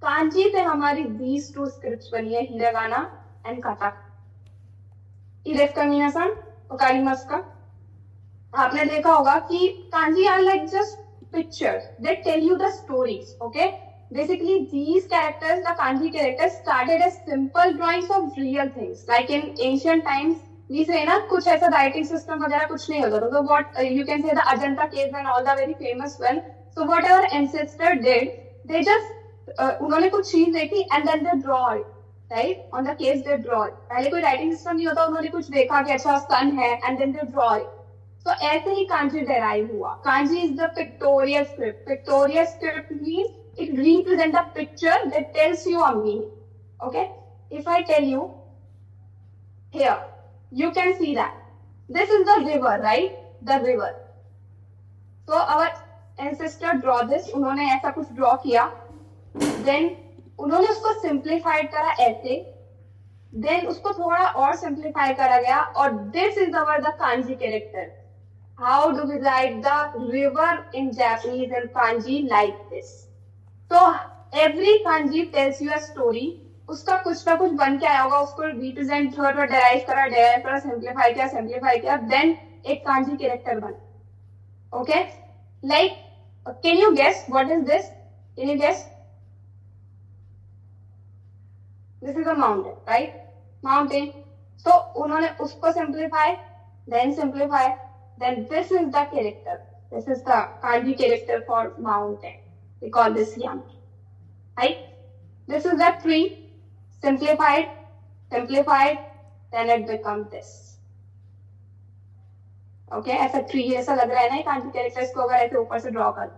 कांजी से हमारी these two स्क्रिप्ट्स बनी है, हिरागाना एंड काटा. इडेफ का मीनासा ओकारिमास का आपने देखा होगा कि kanji are like just pictures that tell you the stories. Okay, basically these characters, the kanji characters, started as simple drawings of real things. Like in ancient times, we say ना कुछ ऐसा writing system वगैरह कुछ नहीं होता था. So what you can say the Ajanta caves and all the very famous one. So what our ancestor did, they just उन्होंने कुछ चीज देखी and then they draw it, right? On the caves they draw it. पहले कोई writing system नहीं होता, उन्होंने कुछ देखा कि अच्छा sun है and then they draw it. So ऐसे ही kanji derive हुआ. Kanji is the pictorial script. Pictorial script means it represents a picture that tells you a meaning. Okay, if I tell you here, you can see that this is the river, right? The river. So our ancestor draw this. उन्होंने ऐसा कुछ draw किया. Then उन्होंने उसको simplified करा ऐसे. Then उसको थोड़ा और simplify करा गया और this is our the kanji character. How do we write the river in Japanese and kanji like this? So every kanji tells you a story. उसका कुछ ना कुछ बन के आया होगा, उसको represent थोड़ा derive करा, simplify किया, then एक kanji character बना. Okay, like can you guess what is this? Can you guess? This is a mountain, right? Mountain. So उन्होंने उसको simplify, then this is the character. This is the kanji character for mountain. We call this Yami, right? This is the tree, simplified, then it becomes this. Okay, ऐसा tree ऐसा लग रहा है ना ये kanji characters को अगर ऐसे ऊपर से draw कर.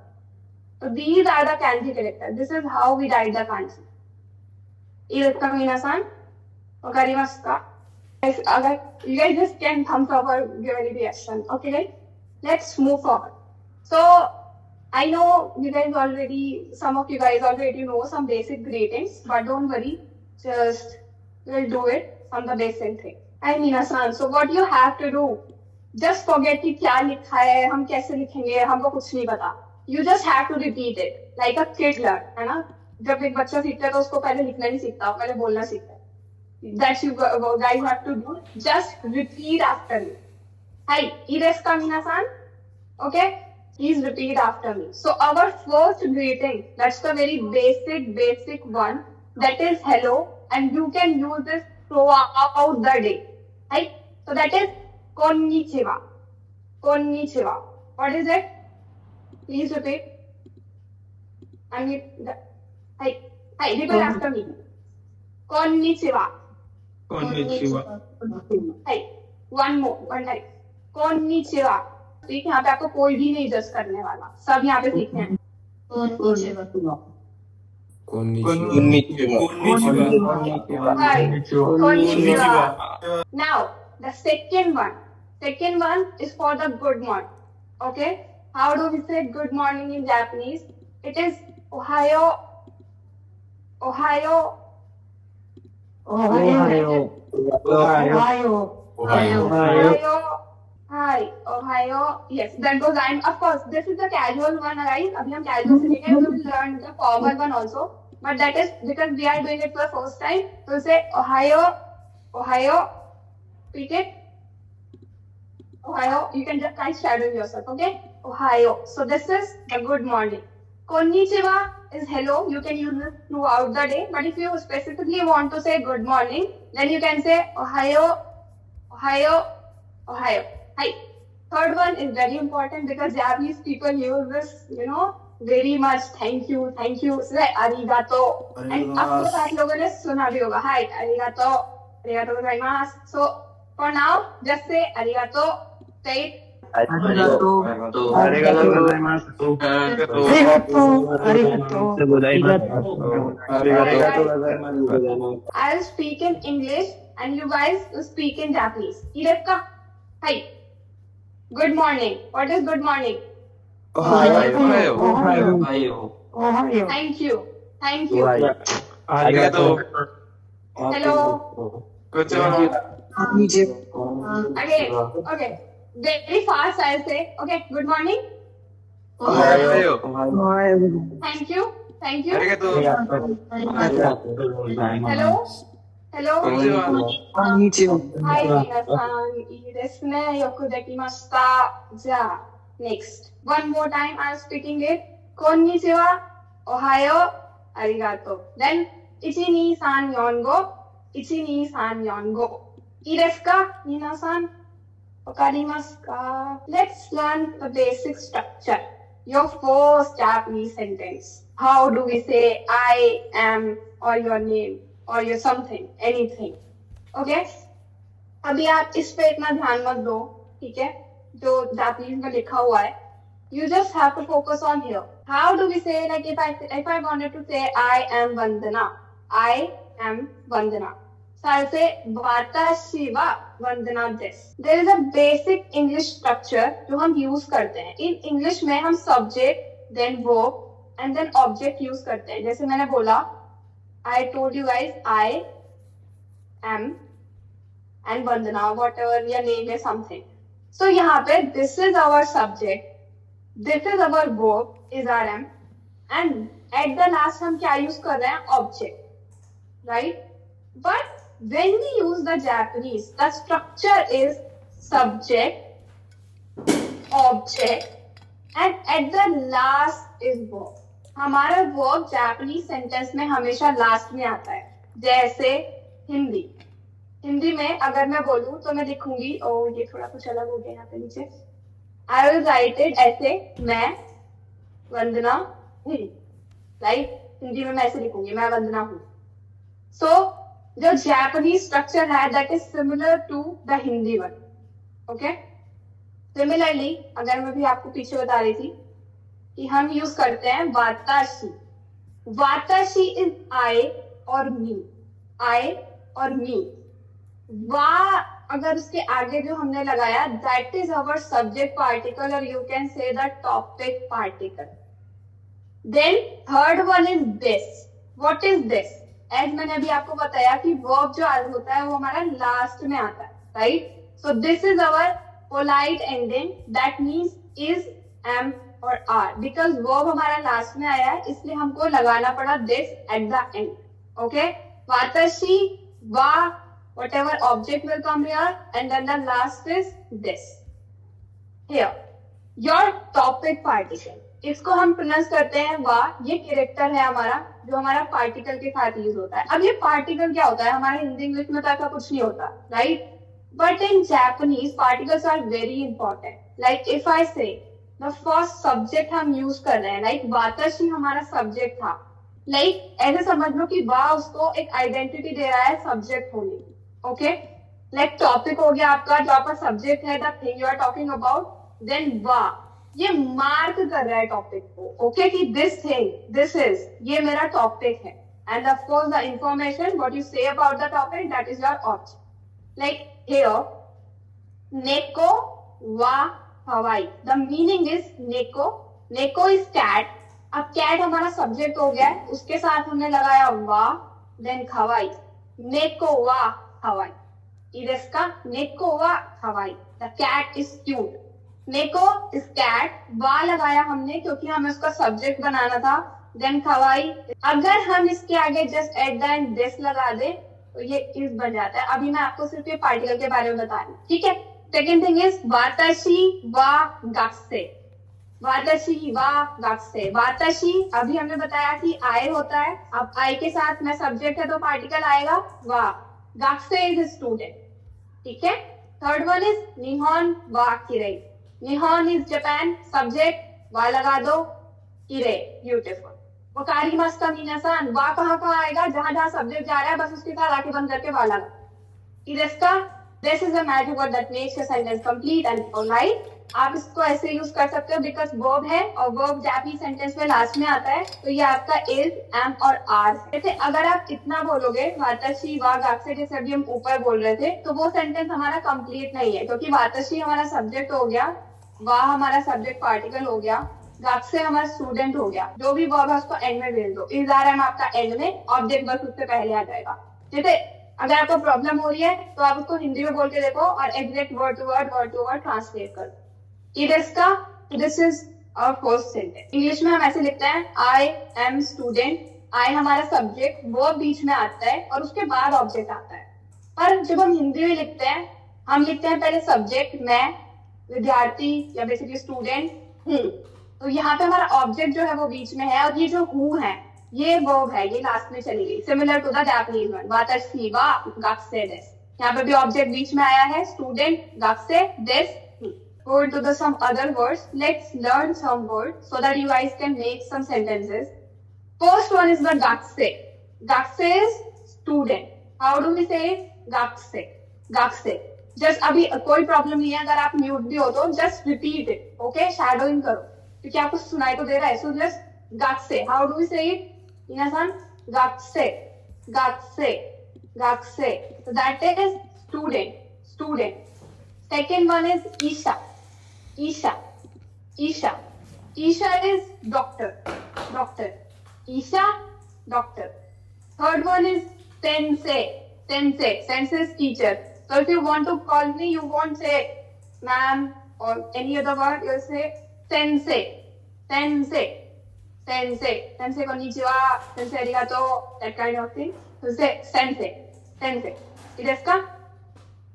So these are the kanji characters. This is how we write the kanji. इसका मीनासान, ओकारिमास का. अगर you guys just can thumbs up or give any reaction. Okay, guys, let's move forward. So I know you guys already, some of you guys already know some basic greetings, but don't worry, just we'll do it from the basic thing. Hi मीनासान, so what you have to do, just forget कि क्या लिखा है, हम कैसे लिखेंगे, हमको कुछ नहीं पता. You just have to repeat it like a kid learn, है ना? जब एक बच्चा सीखता है तो उसको पहले लिखना नहीं सीखता, पहले बोलना सीखता है. That you guys have to do. Just repeat after me. Hi, iresu minasan? Okay, please repeat after me. So our first greeting, that's the very basic one. That is hello, and you can use this throughout the day. Right? So that is konnichiwa. Konnichiwa. What is it? Please repeat. I mean, hi, repeat after me. Konnichiwa. Konnichiwa. Hey, one time. Konnichiwa. ठीक है, यहाँ पे आपको कोई भी नहीं जज करने वाला, सब यहाँ पे सीखने हैं. Konnichiwa. Now the second one is for the good morning. Okay, how do we say good morning in Japanese? It is ohayo. Ohayo. Hi, Ohio. Yes, that goes. And of course, this is the casual one, guys. अभी हम casual सीखेंगे. We will learn the formal one also. But that is because we are doing it for the first time. So say Ohio. Repeat it. Ohio. You can just try shadowing yourself. Okay. Ohio. So this is the good morning. Konnichiwa is hello. You can use this throughout the day. But if you specifically want to say good morning, then you can say Ohio. Hi. Third one is very important because Japanese people use this, very much. Thank you. Say arigato. And of course, आप लोगों ने सुना भी होगा. Hi, arigato gozaimasu. So for now, just say arigato. Say it arigato arigato gozaimasu arigato arigato gozaimasu I'll speak in English and you guys will speak in Japanese. Irefka, hi. Good morning. What is good morning? Ohio. Thank you. Thank you. arigato Hello. Again. Okay. Very fast I'll say. Okay. Good morning. Thank you. Thank you. Hello. Hello. Hi, minasan. Ii desu ne. Yoku dekimashita. Ja. Next. One more time I'm speaking it. Konnichiwa. Ohayo. Arigato. Then 1234 1234 ii desu ka? Minasan. Wakarimasu ka? Let's learn the basic structure. Your first Japanese sentence. How do we say I am or your name or your something, anything? Okay? अभी आप इस पे इतना ध्यान मत दो, ठीक है? जो जापानीज में लिखा हुआ है. You just have to focus on here. How do we say, like if I wanted to say I am Vandana, I am Vandana. So I'll say Watashi wa Vandana desu. There is a basic English structure जो हम use करते हैं. In English में हम subject, then verb, and then object use करते हैं. जैसे मैंने बोला, I told you guys I am and Vandana, whatever your name is, something. So यहाँ पे this is our subject, this is our verb, is am, and at the last हम क्या use कर रहे हैं? Object, right? But when we use the Japanese, the structure is subject, object, and at the last is verb. हमारा verb Japanese sentence में हमेशा last में आता है. जैसे हिंदी में अगर मैं बोलूं तो मैं लिखूंगी, ये थोड़ा कुछ अलग हो गया यहाँ पे नीचे. I will write it ऐसे, मैं वंदना हूँ, राइट? हिंदी में मैं ऐसे लिखूंगी, मैं वंदना हूँ. So जो Japanese structure है, that is similar to the Hindi one. Okay? Similarly, अगर मैं भी आपको पीछे बता रही थी कि हम यूज करते हैं वाताशी. वाताशी इज I और me. I और me. वा अगर उसके आगे जो हमने लगाया, that is our subject particle, or you can say the topic particle. Then third one is this. What is this? As मैंने अभी आपको बताया कि verb जो होता है वो हमारा last में आता है, right? So this is our polite ending. That means is, am और are. Because verb हमारा last में आया है, इसलिए हमको लगाना पड़ा this at the end. Okay? Watashi wa, whatever object will come here, and then the last is this. Here, your topic particle. इसको हम प्रोनाउंस करते हैं वा. ये कैरेक्टर है हमारा जो हमारा पार्टिकल के साथ यूज होता है. अब ये पार्टिकल क्या होता है? हमारे हिंदी इंग्लिश में तो ऐसा कुछ नहीं होता, right? But in Japanese particles are very important. Like if I say the first subject हम यूज कर रहे हैं, लाइक वाताशी हमारा सब्जेक्ट था, लाइक ऐसे समझ लो कि वा उसको एक आइडेंटिटी दे रहा है सब्जेक्ट होने की. ओके, लाइक टॉपिक हो गया आपका, जो आपका सब्जेक्ट है, the thing you are talking about. Then वा ये मार्क कर रहा है टॉपिक को, ओके, कि दिस थिंग, दिस इज, ये मेरा टॉपिक है. And of course the information what you say about the topic, that is your object. Like here नेको वा हवाई, द मीनिंग इज नेको. नेको इज कैट. अब कैट हमारा सब्जेक्ट हो गया है, उसके साथ हमने लगाया वा, देन हवाई. नेको वा हवाई. इरेस्का नेको वा हवाई. The cat is cute. नेको इज कैट. वा लगाया हमने क्योंकि हमें उसका सब्जेक्ट बनाना था. देन खवाई. अगर हम इसके आगे just at the end this लगा दे तो ये इज बन जाता है. अभी मैं आपको सिर्फ ये पार्टिकल के बारे में बता रही हूँ, ठीक है? सेकेंड थिंग इज वाताशी वा गाक्से. वाताशी वा गाक्से. वाताशी अभी हमने बताया कि आई होता है. अब आई के साथ में सब्जेक्ट है तो पार्टिकल आएगा वा. गाक्से इज स्टूडेंट, ठीक है? थर्ड वन इज निहोन वा किरई. निहोन इज जापान, सब्जेक्ट वा लगा दो, किरे ब्यूटीफुल. वकारिमासु मीनासान, वा कहाँ कहाँ आएगा? जहां जहां सब्जेक्ट जा रहा है बस उसके साथ आके बंद करके वा लगा. इरेस्का This is the magic word that makes your sentence complete and alright. आप इसको ऐसे यूज कर सकते हो बिकॉज वर्ब है और वर्ब जापानीज सेंटेंस में लास्ट में आता है, तो ये आपका इज, एम और आर है। जैसे अगर आप इतना बोलोगे वाताशी वा गाक्से, जैसे अभी हम ऊपर बोल रहे थे, तो वो सेंटेंस हमारा कंप्लीट नहीं है, क्योंकि वाताशी हमारा सब्जेक्ट हो गया, वा हमारा सब्जेक्ट पार्टिकल हो गया, गाक्से हमारा स्टूडेंट हो गया। जो भी वर्ब है उसको एंड में भेज दो, इज आर एम आपका एंड में, ऑब्जेक्ट बस उससे पहले आ जाएगा। जैसे अगर आपको प्रॉब्लम हो रही है तो आप उसको हिंदी में बोल के देखो और exact word to word translate करो। इसका this is our first sentence. English में हम ऐसे लिखते हैं आई एम स्टूडेंट, आई हमारा सब्जेक्ट, वो बीच में आता है और उसके बाद ऑब्जेक्ट आता है। पर जब हम हिंदी में लिखते हैं, हम लिखते हैं पहले सब्जेक्ट मैं, विद्यार्थी या बेसिकली स्टूडेंट हूँ, तो यहाँ पे हमारा ऑब्जेक्ट जो है वो बीच में है और ये जो हूँ है ये वर्ब है, ये लास्ट में चली गई, similar to the Japanese one वाताशी वा गाक्से देस। यहाँ पे भी ऑब्जेक्ट बीच में आया है, स्टूडेंट गाक्से देस। Go into the some other words. Let's learn some words so that you guys can make some sentences. First one is the gakkse. Gakkse is student. How do we say gakkse? Gakkse. Just अभी कोई problem नहीं है, अगर आप mute भी हो तो just repeat it. Okay? Shadowing करो, क्योंकि आपको सुनाई तो दे रहा है. So just gakkse. How do we say it? Minasan, gakkse. Gakkse. Gakkse. So that is student. Student. Second one is Isha. Isha. Isha. Isha is doctor. Doctor. Isha, doctor. Third one is sensei. Sensei. Sensei is teacher. So if you want to call me, you won't say ma'am or any other word. You'll say sensei. Sensei. Sensei. Sensei konnichiwa. Sensei arigato. That kind of thing. So say sensei. Sensei. It is come.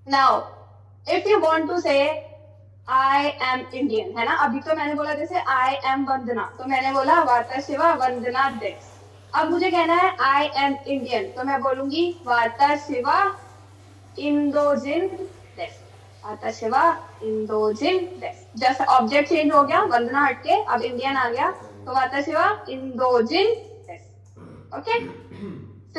Now, if you want to say I am Indian, है ना, अभी तो मैंने बोला जैसे I am वंदना, तो मैंने बोला वाताशिवा वंदना देस। अब मुझे कहना है I am Indian, तो मैं बोलूंगी वाताशिवा इंदोजिन देस। वाताशिवा इंदोजिन देस। जस्ट ऑब्जेक्ट चेंज हो गया, वंदना हटके अब इंडियन आ गया, तो वाताशिवा इंदोजिन देस। ओके।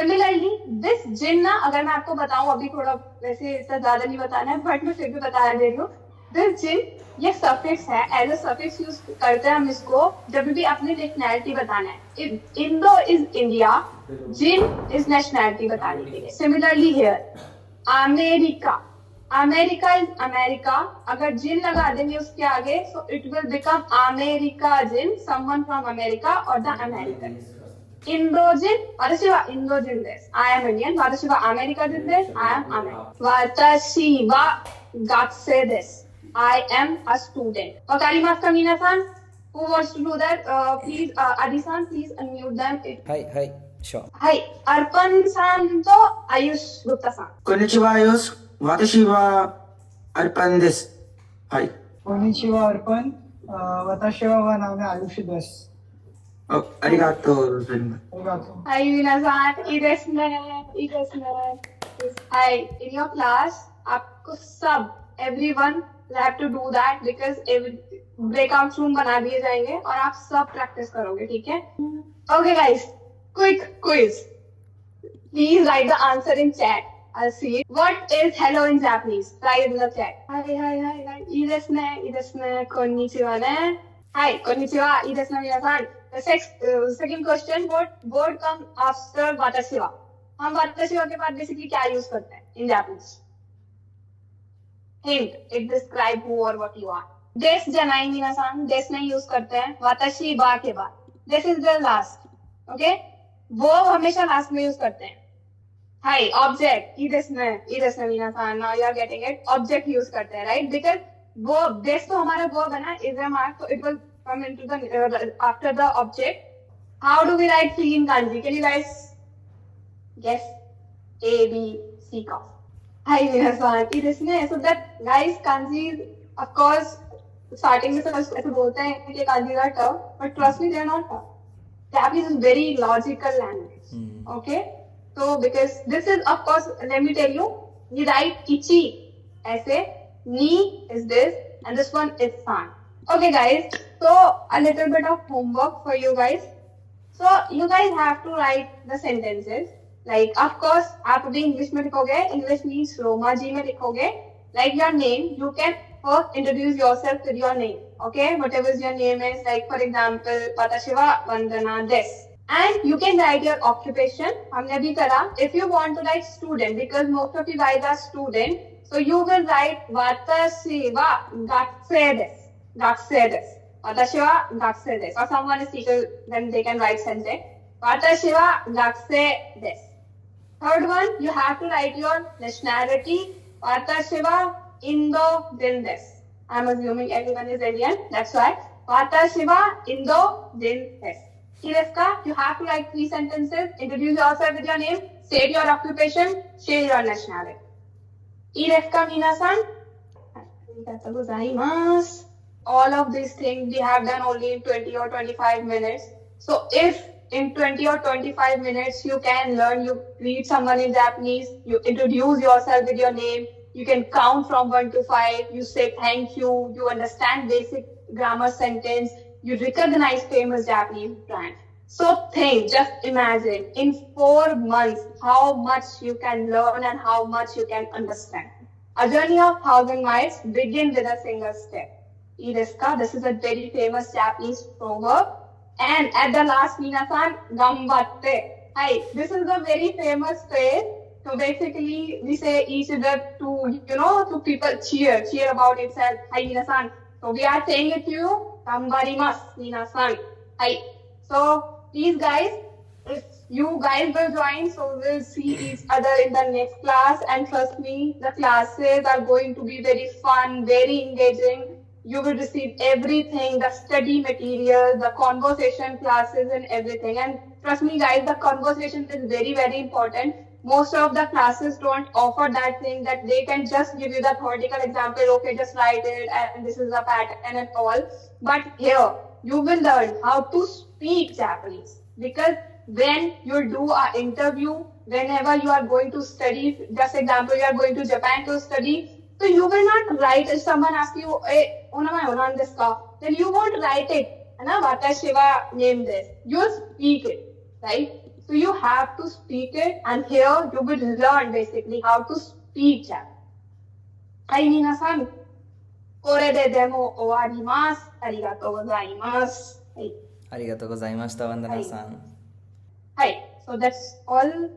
सिमिलरली दिस जिन ना, अगर मैं आपको बताऊं, अभी थोड़ा वैसे इतना ज्यादा नहीं बताना है बट मैं फिर भी बता दे रही हूँ, दिस जिन ये सफिक्स है, एज अ सफिक्स यूज करते हैं हम इसको जब भी अपनी नेशनैलिटी बताना है। इंडो इज इंडिया, जिन इज नेशनैलिटी बताने के लिए। Similarly here America, America is America, अगर जिन लगा देंगे उसके आगे so it will become America जिन, समवन फ्रॉम अमेरिका और द अमेरिकन। इंडोजिन, वाताशिवा इंडोजिन देस, आई एम इंडियन, वाताशिवा अमेरिका जिन देस, आई एम अमेरिकन, वाताशिवा गाक्से देस, I am a student. Wakarimasu minasan, who wants to do that? Please, Adi-san, please unmute them. Hi, sure. Hi, Arpan-san to Ayush Gupta-san. Konnichiwa, Ayush. Watashi wa Arpan desu. Hi. Konnichiwa, Arpan. Watashi wa name Ayushi desu. Oh, arigato, Rin. Arigato. Hi, minasan. Idesne. Hi, in your class, आपको सब everyone will have to do that because breakout room बना दिए जाएंगे और आप सब practice करोगे, ठीक है? Okay guys, quick quiz. Please write the answer in chat. I'll see it. What is hello in Japanese? Write it in the chat. Hi. Idesne, konnichiwa ne. Hi, konnichiwa, idesne minasan. The second question, what word comes after watashiwa? हम वाताशिवा के बाद basically क्या use करते हैं in Japanese? Hint, it describe who or what you are. Des janai minasan, des नहीं use करते हैं वाताशी बा के बाद. This is the last, okay? वो हमेशा लास्ट में यूज करते हैं. Hi, object, idesne minasan. Now you are getting it. Object use करते हैं, right? Because वो des तो हमारा वो बना is a mark, so it will come into the after the object. How do we write free in kanji? Can you guys guess? A, B, C का. Hi, minasan. idesne. So that guys, kanji, of course, starting में सब ऐसे बोलते हैं कि kanji are tough, but trust me, they are not tough. Japanese is very logical language. Okay? So because this is, of course, let me tell you, you write ichi ऐसे, ni is this, and this one is san. Okay, guys. So a little bit of homework for you guys. So you guys have to write the sentences. Like, of course, आप अभी English में लिखोगे, English means Roma जी में लिखोगे, like your name, you can first introduce yourself with your name, okay? Whatever your name is, like for example, Vatashiva Vandana Des. And you can write your occupation. हमने भी करा. If you want to write student, because most of you guys are student, so you will write Vatashiva Gatsedes. Gatsedes. Vatashiva Gatsedes. Or someone is teacher, then they can write sentence. Vatashiva Gatsedes. Third one, you have to write your nationality. Vatashiva Indo-Dindes. I'm assuming everyone is Indian. That's why. Vatashiva Indo-Dindes. Ireska, you have to write 3 sentences. Introduce yourself with your name. State your occupation. Share your nationality. Ireska minasan. Arigatou gozaimasu. All of these things we have done only in 20 or 25 minutes. So if in 20 or 25 minutes you can learn, you greet someone in Japanese, you introduce yourself with your name, you can count from 1 to 5, you say thank you, you understand basic grammar sentence, you recognize famous Japanese brand. So think, just imagine, in 4 months, how much you can learn and how much you can understand. A journey of 1,000 miles begins with a single step. Ireska, this is a very famous Japanese proverb. And at the last, minasan, gambatte. Hi, this is a very famous phrase. So basically, we say each other to, to people cheer about itself. Hi, minasan. So we are saying it to you, gambarimasu, minasan. Hi. So please guys, if you guys will join, so we'll see each other in the next class. And trust me, the classes are going to be very fun, very engaging. You will receive everything, the study material, the conversation classes and everything. And trust me guys, the conversation is very, very important. Most of the classes don't offer that thing that they can just give you the theoretical example, okay, just write it and this is the pattern and all. But here, you will learn how to speak Japanese. Because when you do an interview, whenever you are going to study, just example, you are going to Japan to study, so you will not write if someone asks you, hey, then you won't write it. Vatashiva name this. You speak it, right? So you have to speak it, and here you will learn basically how to speak Japanese. Hai, minasan. Kore de demo owarimasu. Arigatou gozaimasu. Hai. Arigatou gozaimashita, Vandana-san. Hi. So that's all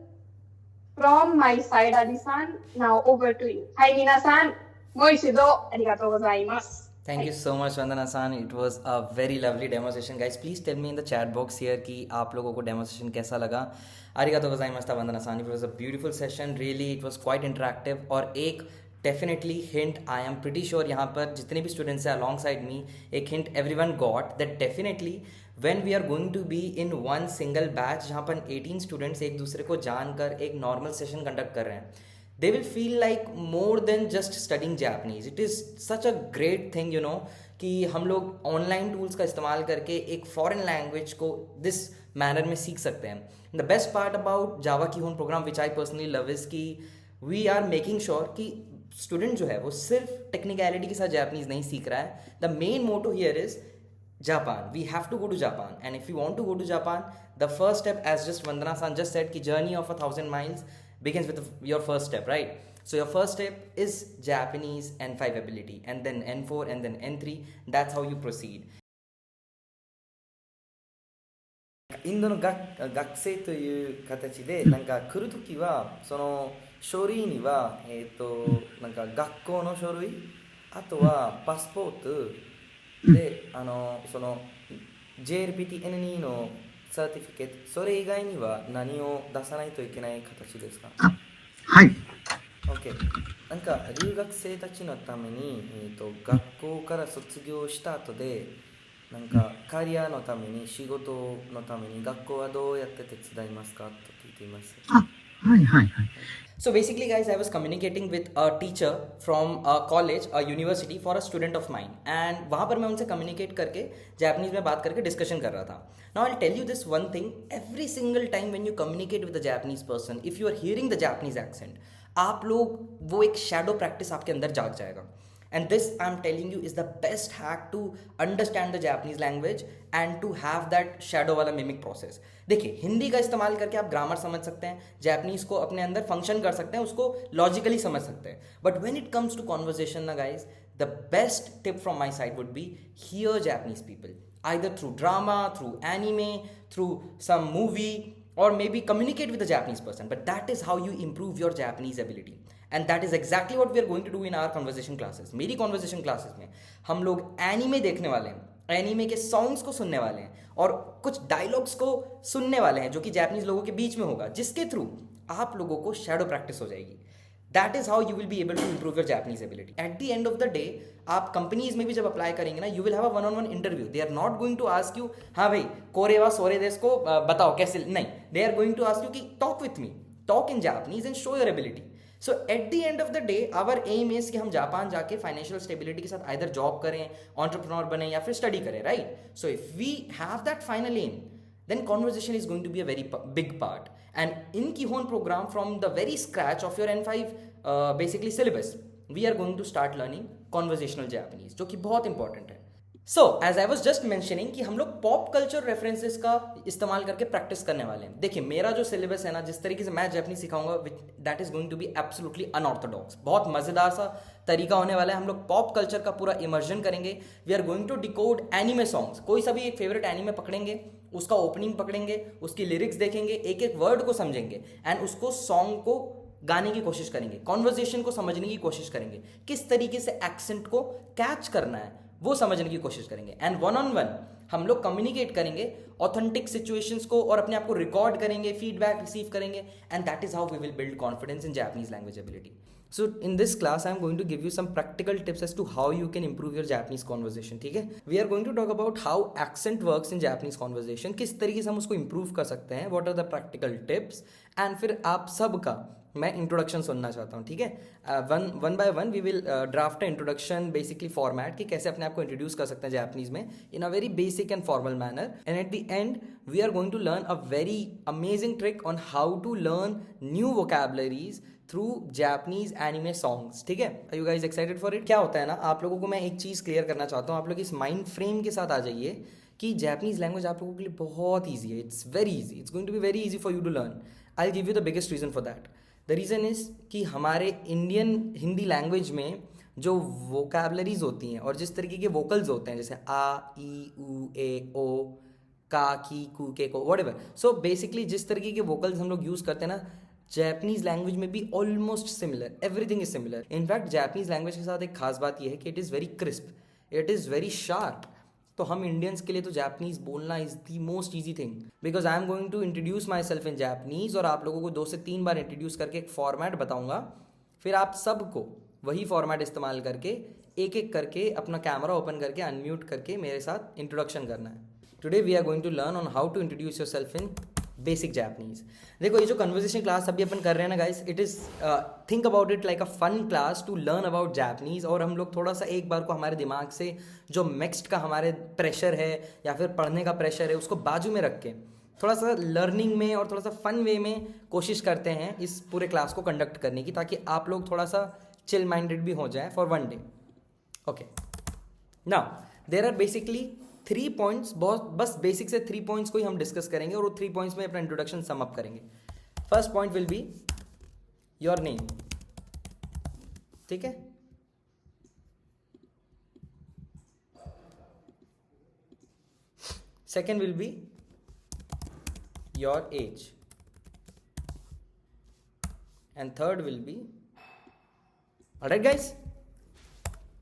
from my side, Adi-san. Now over to you. Hi, minasan. Moishido. Arigatou gozaimasu. Thank you so much, Vandana-san. It was a very lovely demonstration. Guys, please tell me in the chat box here कि आप लोगों को demonstration कैसा लगा. Arigatou gozaimashita, Vandana-san. It was a beautiful session. Really, it was quite interactive. और एक definitely hint, I am pretty sure यहाँ पर जितने भी students हैं alongside me, एक hint everyone got that definitely when we are going to be in one single batch जहाँ पर 18 students एक दूसरे को जानकर एक normal session conduct कर रहे हैं, they will feel like more than just studying Japanese. It is such a great thing, कि हम लोग online tools का इस्तेमाल करके एक foreign language को this manner में सीख सकते हैं. The best part about Java Kihon program which I personally love is कि we are making sure कि student जो है वो सिर्फ technicality के साथ Japanese नहीं सीख रहा है. The main motto here is Japan. We have to go to Japan, and if you want to go to Japan, the first step, as just Vandana-san just said, कि journey of 1,000 miles begins with your first step, right? So your first step is Japanese N5 ability, and then N4, and then N3. That's how you proceed. インドの学生という形でなんか来るときはその書類にはなんか学校の書類、あとはパスポートでその JLPT-N2 のサーティフィケット、それ以外には何を出さないといけない形ですか？はい。OK。なんか留学生たちのために、学校から卒業した後でなんかキャリアのために仕事のために学校はどうやって手伝いますかと聞いています。はいはいはい。So basically guys, I was communicating with a teacher from a college, a university for a student of mine, and वहाँ पर मैं उनसे communicate करके Japanese में बात करके discussion कर रहा था. Now I'll tell you this one thing, every single time when you communicate with a Japanese person, if you are hearing the Japanese accent, आप लोग वो एक shadow practice आपके अंदर जाग जाएगा. And this, I'm telling you, is the best hack to understand the Japanese language and to have that shadow वाला mimic process. देखिए, हिंदी का इस्तेमाल करके आप ग्रामर समझ सकते हैं, जैपनीज को अपने अंदर फंक्शन कर सकते हैं, उसको लॉजिकली समझ सकते हैं. But when it comes to conversation ना guys, the best tip from my side would be here Japanese people, either through drama, through anime, through some movie, or maybe communicate with a Japanese person. But that is how you improve your Japanese ability. And that is exactly what we are going to do in our conversation classes. मेरी conversation classes में हम लोग anime देखने वाले हैं, anime के songs को सुनने वाले हैं और कुछ डायलॉग्स को सुनने वाले हैं जो कि जापानीज लोगों के बीच में होगा, जिसके थ्रू आप लोगों को शैडो प्रैक्टिस हो जाएगी. That is how you will be able to improve your Japanese ability. At the end of the day आप कंपनीज में भी जब अप्लाई करेंगे ना, you will have a one on one interview. They are not going to ask you हाँ भाई कोरेवा सोरे देश को बताओ कैसे, नहीं. They are going to ask you कि talk with me, talk in Japanese and show your ability. So at the end of the day our aim is कि हम जापान जाके फाइनेंशियल स्टेबिलिटी के साथ आइदर जॉब करें, entrepreneur बने या फिर स्टडी करें, right? So if we have that final aim, then conversation is going to be a very big part. And in Kihon program, from the very scratch of your N5 basically syllabus, we are going to start learning conversational Japanese, जो कि बहुत important है. So as I was just mentioning कि हम लोग pop culture references का इस्तेमाल करके प्रैक्टिस करने वाले हैं. देखिए मेरा जो सिलेबस है ना, जिस तरीके से मैं जापानीज सिखाऊंगा, that is going to be absolutely unorthodox. बहुत मजेदार सा तरीका होने वाला है. हम लोग पॉप कल्चर का पूरा इमर्जन करेंगे. We are going to decode anime songs. कोई सा भी एक फेवरेट एनिमे पकड़ेंगे, उसका ओपनिंग पकड़ेंगे, उसकी लिरिक्स देखेंगे, एक एक वर्ड को समझेंगे एंड उसको सॉन्ग को गाने की कोशिश करेंगे, कॉन्वर्जेशन को समझने की कोशिश करेंगे, किस तरीके से एक्सेंट को कैच करना है वो समझने की कोशिश करेंगे. एंड वन ऑन वन हम लोग कम्युनिकेट करेंगे ऑथेंटिक सिचुएशंस को और अपने आप को रिकॉर्ड करेंगे, फीडबैक रिसीव करेंगे, and that is how we will build confidence in Japanese language ability. So in this class, I am going to give you some practical tips as to how you can improve your Japanese conversation. ठीक है? We are going to talk about how accent works in Japanese conversation. किस तरीके से हम उसको improve कर सकते हैं. What are the practical tips? And फिर आप सबका मैं इंट्रोडक्शन सुनना चाहता हूँ. ठीक है? One by one we will draft a introduction basically format कि कैसे अपने आप को इंट्रोड्यूस कर सकते हैं जापानीज में in a very basic and formal manner. And at the end we are going to learn a very amazing trick on how to learn new vocabularies through Japanese anime songs. ठीक है? Are you guys excited for it? क्या होता है ना, आप लोगों को मैं एक चीज़ क्लियर करना चाहता हूँ. आप लोग इस माइंड फ्रेम के साथ आ जाइए कि जापानीज लैंग्वेज आप लोगों के लिए बहुत ईजी है. It's very easy. It's going to be very easy for you to learn. I will give you the biggest reason for that. The reason is कि हमारे इंडियन हिंदी लैंग्वेज में जो वोकैबलरीज होती हैं और जिस तरीके के वोकल्स होते हैं, जैसे आ, ई, ऊ, ए, ओ, का, की, कू, के, को, व्हाटएवर. सो बेसिकली जिस तरीके के वोकल्स हम लोग यूज़ करते हैं ना, जापानीज लैंग्वेज में भी almost similar. Everything is similar. In fact Japanese language के साथ एक खास बात यह है कि it is very crisp, it is very sharp. तो हम इंडियंस के लिए तो जापानीज बोलना is the most easy thing, because I am going to introduce myself in Japanese और आप लोगों को 2 से 3 बार इंट्रोड्यूस करके एक फॉर्मेट बताऊंगा. फिर आप सबको वही फॉर्मेट इस्तेमाल करके एक एक करके अपना कैमरा ओपन करके अनम्यूट करके मेरे साथ इंट्रोडक्शन करना है. Today we are going to learn on how to introduce yourself in basic Japanese. देखो ये जो कन्वर्सेशन क्लास अभी अपन कर रहे हैं ना guys, it is think about it like a fun class to learn about Japanese. और हम लोग थोड़ा सा एक बार को हमारे दिमाग से जो नेक्स्ट का हमारे प्रेशर है या फिर पढ़ने का प्रेशर है उसको बाजू में रख के थोड़ा सा लर्निंग में और थोड़ा सा फन वे में कोशिश करते हैं इस पूरे क्लास को कंडक्ट करने की, ताकि आप लोग थोड़ा सा चिल माइंडेड भी हो जाए for one day. Okay, now there are basically 3 points. बस बेसिक से 3 पॉइंट्स को ही हम डिस्कस करेंगे और वो 3 पॉइंट्स में अपना इंट्रोडक्शन सम अप करेंगे. First point will be your name. ठीक है? Second will be your age and third will be. Alright guys,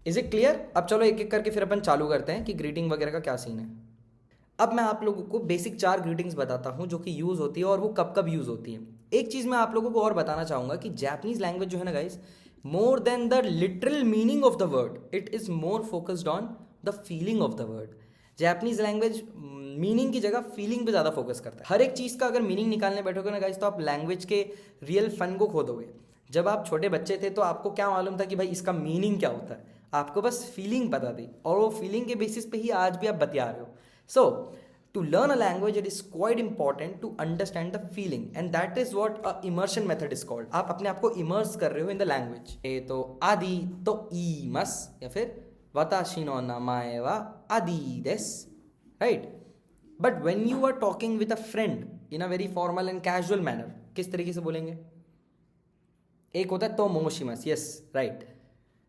is it clear? अब चलो एक एक करके फिर अपन चालू करते हैं कि ग्रीटिंग वगैरह का क्या सीन है. अब मैं आप लोगों को बेसिक 4 ग्रीटिंग्स बताता हूं जो कि यूज़ होती है और वो कब कब यूज़ होती है. एक चीज़ मैं आप लोगों को और बताना चाहूँगा कि जापानीज लैंग्वेज जो है ना guys, more than the literal meaning of the word, it is more focused on the feeling of the word. Japanese language meaning की जगह फीलिंग पे ज़्यादा फोकस करता है. हर एक चीज़ का अगर मीनिंग निकालने बैठोगे ना गाइस, तो आप लैंग्वेज के रियल फन को खो दोगे. जब आप छोटे बच्चे थे तो आपको क्या मालूम था कि भाई इसका मीनिंग क्या होता है, आपको बस फीलिंग पता थी और वो फीलिंग के बेसिस पे ही आज भी आप बतिया रहे हो. सो To learn a language, it is quite important to understand the feeling, and that is what a immersion method is called. आप अपने आप को immerse कर रहे हो in the language. तो आदि तो इमस या फिर वताशी नो नामाए वा आदि देस, right? But when you are talking with a friend in a very formal and casual manner, किस तरीके से बोलेंगे? एक होता है तो मोशिमस, yes, right.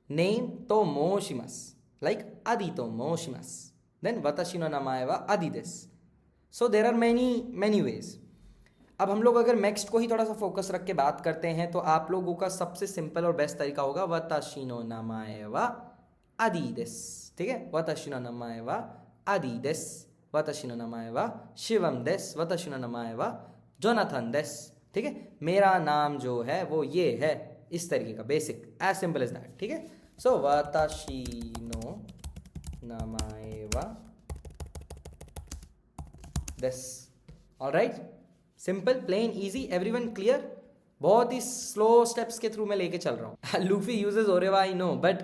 Name तो मोशिमस, like आदि तो मोशिमस. Then वताशी नो नामाए वा आदि देस. सो देर आर मैनी वेज. अब हम लोग अगर नेक्स्ट को ही थोड़ा सा फोकस रख के बात करते हैं तो आप लोगों का सबसे सिंपल और बेस्ट तरीका होगा वताशी नो नामाए वा आदि देस. ठीक है, वताशी नो नामाए वा आदि देस, वताशी नो नामाए वा शिवम देस, वताशी नो नामाए वा जोनाथन देस. ठीक है, मेरा नाम जो है वो ये है, इस तरीके का basic, as simple as that. ठीक है, सो वताशी नो नामाए वा this. All right, simple, plain, easy, everyone clear? बहुत ही स्लो स्टेप्स के थ्रू मैं लेके चल रहा हूँ. Luffy uses Oreva, I know, but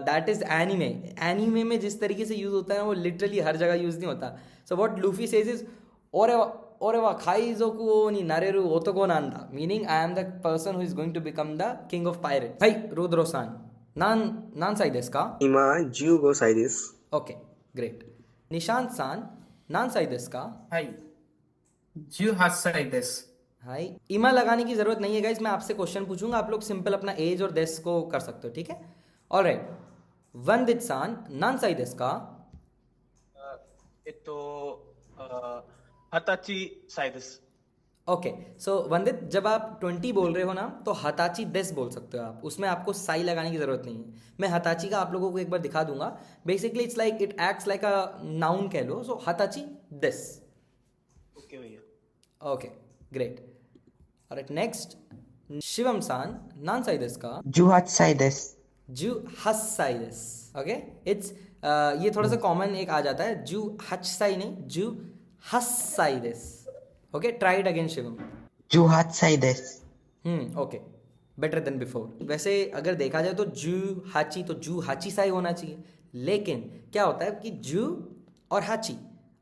that is anime. Anime में जिस तरीके से यूज होता है वो लिटरली हर जगह यूज नहीं होता. So what Luffy says is ओरेवा खाइजोकु ओ नि नारेरु ओतोको नांदा, meaning I am the person who is going to become the king of pirates. भाई रुद्रो-सान नान साई देsu का? इमा 15歳です。 ओके, ग्रेट. निशांत सान नान साई देsu का? はい。18歳です。 हाई. इमा लगाने की जरूरत नहीं है गाइस, मैं आपसे क्वेश्चन पूछूंगा, आप लोग सिंपल अपना एज और देश को कर सकते हो. ठीक है, ऑलराइट. वंदित सान नान साई देsu का? 20歳です。 ओके, सो वंदित, जब आप 20 बोल रहे हो ना तो हताची देस बोल सकते हो आप, उसमें आपको साई लगाने की जरूरत नहीं है. मैं हताची का आप लोगों को एक बार दिखा दूंगा. Basically it's like, it acts like a noun कह लो. सो हताची देस. ओके भैया. Okay, great. Alright, next Shivam सान नान साई देsu का? 18歳です。 18歳です. ओके, इट्स ये थोड़ा सा कॉमन एक आ जाता है, 18歳नहीं, 18歳です. Okay, try it again Shivam. 18歳です。ओके, बेटर देन बिफोर. वैसे अगर देखा जाए तो जू हाची, तो जू हाची साई होना चाहिए, लेकिन क्या होता है कि जू और हाची,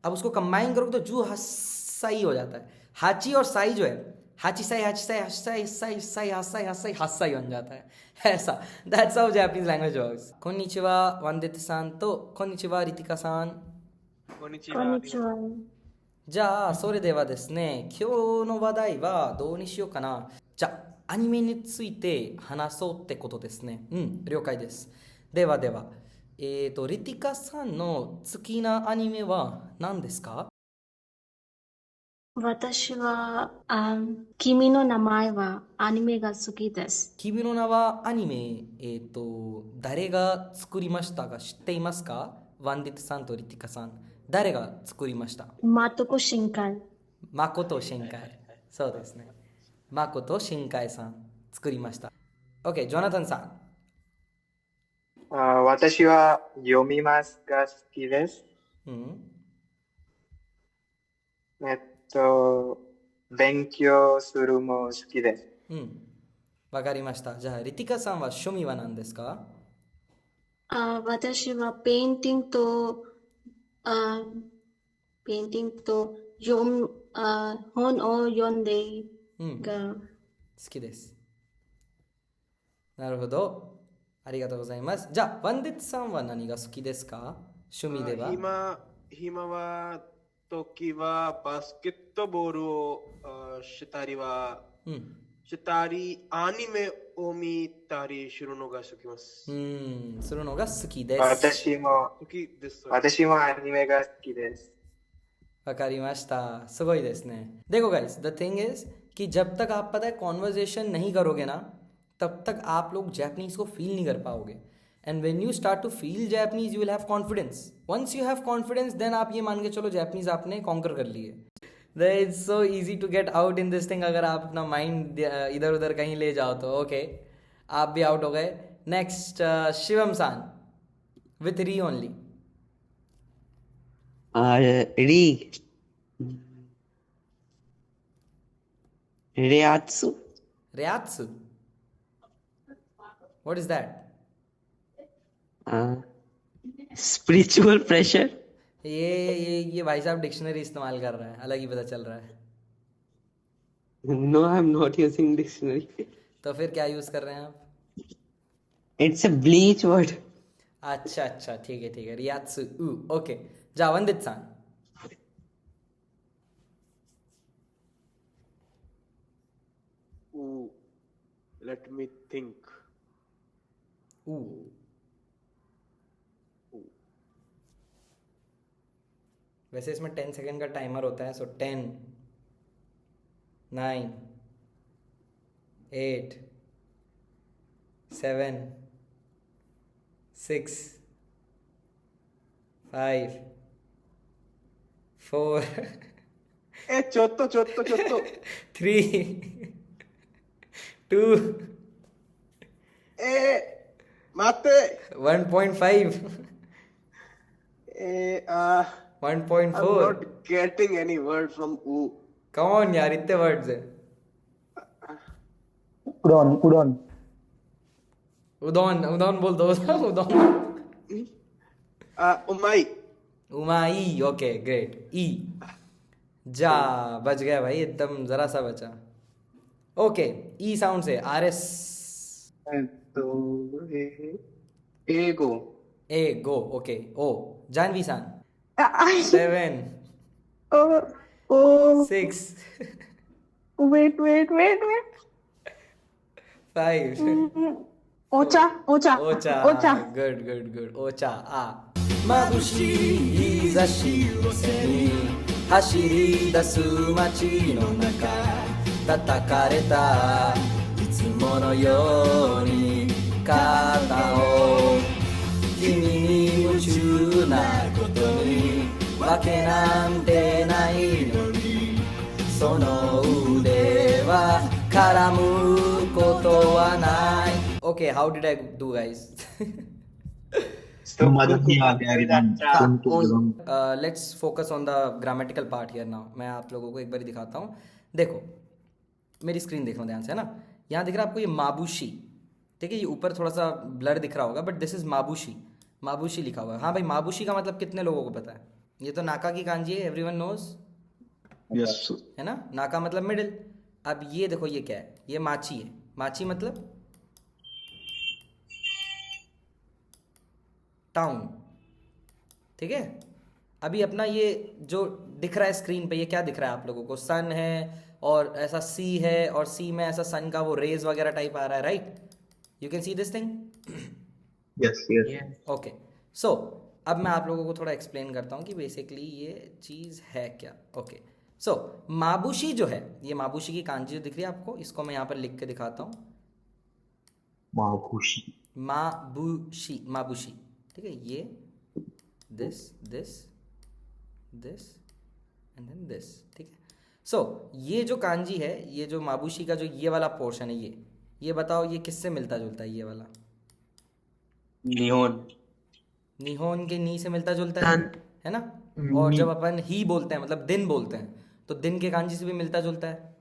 अब उसको कंबाइन करो तो जू हासाई हो जाता है. हाची और साई जो है, हाची साई हाची साई हाची साई साई साई हासाई हासाई हासाई बन जाता है. ऐसा, that's how Japanese language works. कोन्निचिवा वंदित सान तो कोन्निचिवा रितिका सान. こんにちは。じゃあそれではですね、今日の話題はどうにしようかな。じゃあアニメについて話そうってことですね。了解です。ではでは、リティカさんの好きなアニメは何ですか？私は、君の名前はアニメが好きです。君の名はアニメ、誰が作りましたか知っていますか？ワンディットさんとリティカさん。誰が作りました？マトコ新海。誠新海。そうですね。誠新海さん作りました。OK、ジョナタンさん。私は読みますが好きです。勉強するも好きです。わかりました。じゃあ、リティカさんは趣味は何ですか？私はペインティングと本を読んでが好きです。なるほど。ありがとうございます。じゃあ、ワンデッツさんは何が好きですか？趣味では。暇は時はバスケットボールをしたりアニメを見たりするのが好きです。するのが好きです。私もアニメが好きです。わかりました。すごいですね。देखो guys, the thing is कि जब तक आप पता है कॉन्वर्जेशन नहीं करोगे ना, तब तक आप लोग जैपनीज को फील नहीं कर पाओगे. And when you start to feel Japanese you will have confidence. Once you have confidence then आप ये मान के चलो जैपनीज आपने कॉन्कर कर ली है. It's so easy to get out in this thing. अगर आप अपना माइंड इधर उधर कहीं ले जाओ तो ओके, आप भी आउट हो गए. नेक्स्ट शिवम सान विथ री only. Ryatsu. Ryatsu? What is that? Spiritual pressure. ये भाई साहब डिक्शनरी इस्तेमाल कर रहा है, अलग ही पता चल रहा है। No, I'm not using dictionary. तो फिर क्या यूज कर रहे हैं आप? It's a bleach word. अच्छा अच्छा, ठीक है, रियात्सु ओके। जा वंदित सान। Ooh, let me think. ऊ वैसे इसमें 10 सेकंड का टाइमर होता है, सो 10 9 8 7 6 5 4 Chotto. 3 2 Mate. 1.5 I'm 1.4 not getting any word from oo. Come on यार, इतने वर्ड्स है। उड़न उदौन बोल दो। उदौन। Umai. उमाई, ओके ग्रेट। ई जा, बच गया भाई, एकदम जरा सा बचा। ओके, ई साउंड से आर एस। तो ego. ए गो, ओके। ओ जानवी सान। 7 Oh, 6 wait. 5 Ocha. ओचा, गुड ओचा। आ माबुशी हिजाशी सेनी हाशिरी दसु माची नो नाका तताकारेता इत्सुमो नो योनी काता ओ किमी ni夢中なことにわけなんてないのにその腕は絡むことはない。Okay, how did I do, guys? Let's focus on the grammatical part here now. मैं आप लोगों को एक बार दिखाता हूँ। देखो, मेरी स्क्रीन देखना ध्यान से, है ना। यहाँ दिख रहा है आपको ये माबुशी, ठीक है। ये ऊपर थोड़ा सा ब्लर दिख रहा होगा, बट दिस इज माबुशी लिखा हुआ है। हाँ भाई, माबुशी का मतलब कितने लोगों को पता है? ये तो नाका की कांजी है, एवरीवन नोज, है ना। नाका मतलब मिडिल। अब ये देखो, ये क्या है? ये माची है। माची मतलब टाउन, ठीक है। अभी अपना ये जो दिख रहा है स्क्रीन पे, ये क्या दिख रहा है आप लोगों को? सन है और ऐसा सी है, और सी में ऐसा सन का वो रेज वगैरह टाइप आ रहा है, right? You can see this thing. Yes. Okay, so अब मैं आप लोगों को थोड़ा एक्सप्लेन करता हूँ कि बेसिकली ये चीज़ है क्या। ओके, सो माबुशी जो है, ये माबुशी की कांजी जो दिख रही है आपको, इसको मैं यहाँ पर लिख के दिखाता हूँ। माबुशी, ठीक है। ये दिस एंड देन दिस, ठीक है। सो ये जो कांजी है, ये जो माबुशी का जो ये वाला पोर्शन है, ये बताओ ये किससे मिलता जुलता है? ये वाला निहोन के नी से मिलता जुलता है ना। और जब अपन ही बोलते हैं, मतलब दिन बोलते हैं, तो दिन के कांजी से भी मिलता जुलता है,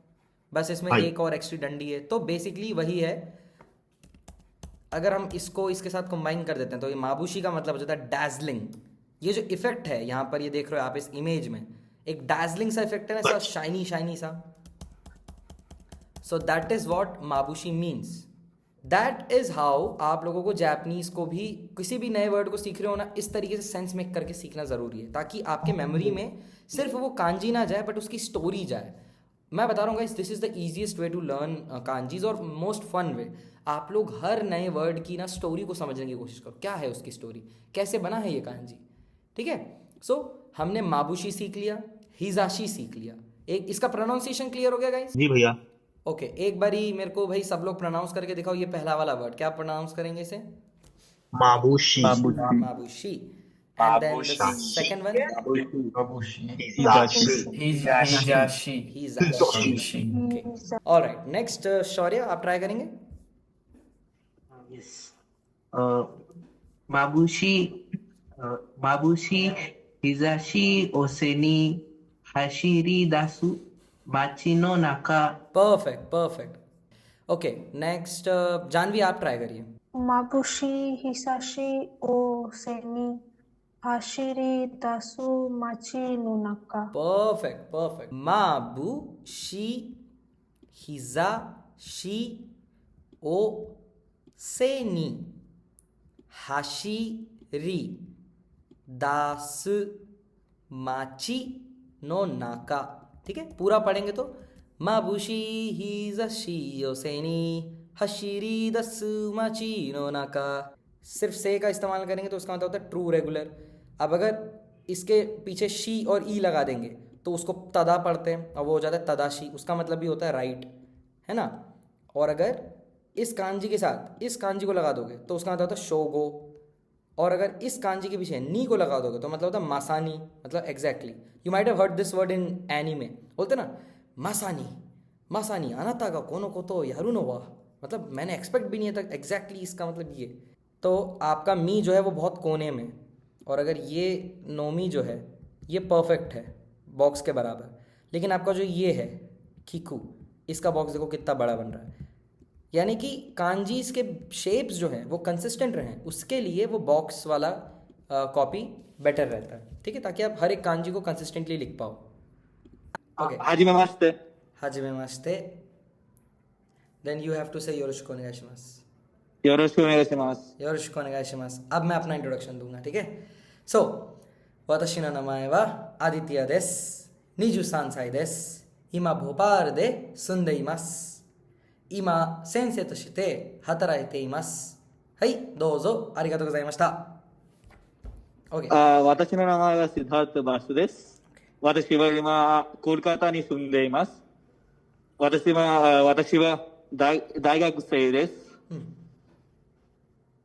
बस इसमें एक और एक्स्ट्रा डंडी है। तो बेसिकली वही है। अगर हम इसको इसके साथ कंबाइन कर देते हैं, तो ये माबुशी का मतलब हो जाता है डैजलिंग। ये जो इफेक्ट है यहाँ पर, ये देख रहे हो आप इस इमेज में, एक डैजलिंग सा इफेक्ट है ना, ऐसा शाइनी सा। सो दैट इज व्हाट माबुशी मीन्स। दैट इज हाउ आप लोगों को जापानीज को भी, किसी भी नए वर्ड को सीख रहे हो ना, इस तरीके से सेंस मेक करके सीखना जरूरी है, ताकि आपके मेमोरी में सिर्फ वो कांजी ना जाए, बट उसकी स्टोरी जाए। मैं बता रहा हूँ guys, this is the easiest way to learn kanjis, और मोस्ट फन वे। आप लोग हर नए वर्ड की ना स्टोरी को समझने की कोशिश करो, क्या है उसकी स्टोरी, कैसे बना है ये कांजी, ठीक है। सो हमने माबुशी सीख लिया, हिजाशी सीख लिया। एक इसका प्रोनाउंसिएशन क्लियर हो गया गाइस? जी भैया। ओके, एक बारी मेरे को भाई सब लोग प्रोनाउंस करके दिखाओ। ये पहला वाला वर्ड क्या प्रोनाउंस करेंगे इसे? माबुशी। माबुशी। And then the second one हिजाशी। ओके, ऑलराइट, नेक्स्ट शौर्य, आप ट्राई करेंगे? माबुशी हिजाशी ओसेनी हाशिरी दासु माची नो नाका। परफेक्ट। ओके, नेक्स्ट जानवी, आप ट्राई करिए। माबुशी हिसाशी ओ सेनी hashiri dasu machi no naka. Perfect, perfect. Mabu, shi, hiza, shi, o, se ni, hashiri, dasu, machi no naka. ठीक है, पूरा पढ़ेंगे तो माबुशी हिजाशी ओसेनी हशीरी दसु माची नो नाका। सिर्फ से का इस्तेमाल करेंगे तो उसका मतलब होता है ट्रू रेगुलर। अब अगर इसके पीछे शी और ई लगा देंगे तो उसको तदा पढ़ते हैं और वो हो जाता है तदाशी, उसका मतलब भी होता है राइट, है ना। और अगर इस कांजी के साथ इस कांजी को लगा दोगे तो उसका मतलब होता है शोगो, और अगर इस कांजी के पीछे नी को लगा दोगे तो मतलब होता है मासानी, मतलब exactly. You might have heard this word in anime, बोलते ना मासानी मासानी अनाता का कोनो को तो यारू नो वाह, मतलब मैंने एक्सपेक्ट भी नहीं था एग्जैक्टली इसका मतलब ये। तो आपका मी जो है वो बहुत कोने में, और अगर ये नोमी जो है ये परफेक्ट है बॉक्स के बराबर, लेकिन आपका जो ये है खीकू, इसका बॉक्स देखो कितना बड़ा बन रहा है। यानी कि कांजीज के शेप्स जो हैं वो कंसिस्टेंट रहें, उसके लिए वो बॉक्स वाला कॉपी बेटर रहता है, ठीक है, ताकि आप हर एक कांजी को कंसिस्टेंटली लिख पाओ। ओके, हाजिमे मास्ते। हाजिमे मास्ते। Then you have to say योरोशिको ओनेगाइशिमास। योरोशिको ओनेगाइशिमास। योरोशिको ओनेगाइशिमास। अब मैं अपना इंट्रोडक्शन दूंगा, ठीक है। सो वाताशी नो नमाए वा आदित्य देस, 23歳です。今ボパールで住んでいます。今先生として働いています。はい、どうぞありがとうございました。OK。私の名前はシッダータ・バスです。私は今、コルカタに住んでいます。私は大学生です。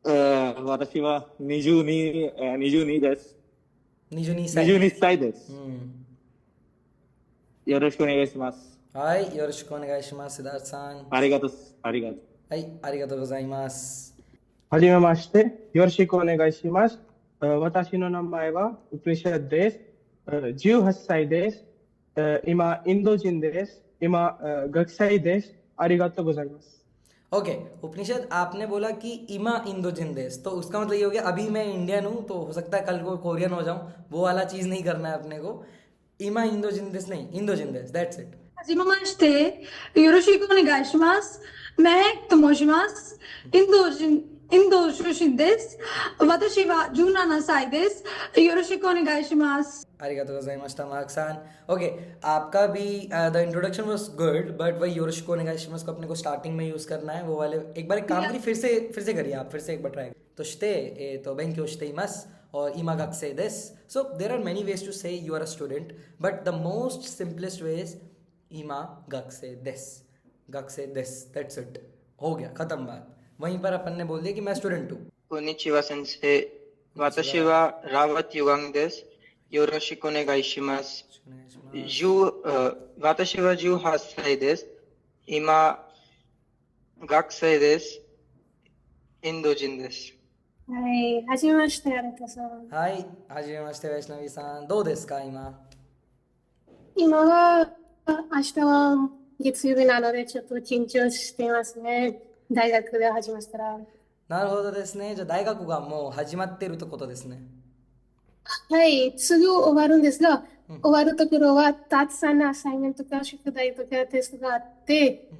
私は22です。22歳。22歳です。よろしくお願いします。はい、よろしくお願いします、シダータさん。ありがとう。ありがとう。はい、ありがとうございます。はじめまして。よろしくお願いします。私の名前はウプニシャドです。18歳です。今、インド人です。今、学生です。ありがとうございます。ओके उपनिषद, आपने बोला कि इमा इंदो जिंदेस, तो उसका मतलब ये हो गया अभी मैं इंडियन हूँ तो हो सकता है कल को कोरियन हो जाऊँ, वो वाला चीज़ नहीं करना है अपने को। इमा इंदो जिंदेस नहीं, इंदो जिंदेस, दैट्स इट। はじめまして。よろしくお願いします。メイと申します。インド出身です。私は17歳です。よろしくお願いします。आरिगातो गोजाइमाशिता मार्क-सान। ओके, आपका भी the introduction was good, but वही योरोशिको ओनेगाइशिमास को अपने को स्टार्टिंग में यूज करना है, वो वाले एक बार एक काम करिए, फिर से करिए आप, फिर से एक बार ट्राई। तो शिते तो बेंक्यो शितेइमास और इमा गक्से देस। So there are many ways to say you are a student, but the most simplest way is इमा गक्से देस, दैट्स इट, हो गया, खत्म बात। वहीं पर अपन ने बोल दिया कि मैं स्टूडेंट हूँ। कोनिचिवा सेंसे, वाताशी वा रावत युगांग देस, योरोशिको ओनेगाइशिमास। वाताशी वा 18歳です。今学生です。インド人です。はい、はじめまして、アルタさん。はい、はじめまして、वैष्णवीさん。どうですか、今。今は、明日は月曜日なのでちょっと緊張していますね。大学で始まったら。なるほどですね。じゃあ大学がもう始まってるってことですね。はい、すぐ終わるんですが、終わるところはたくさんのアサイメントとか宿題とかテストがあって、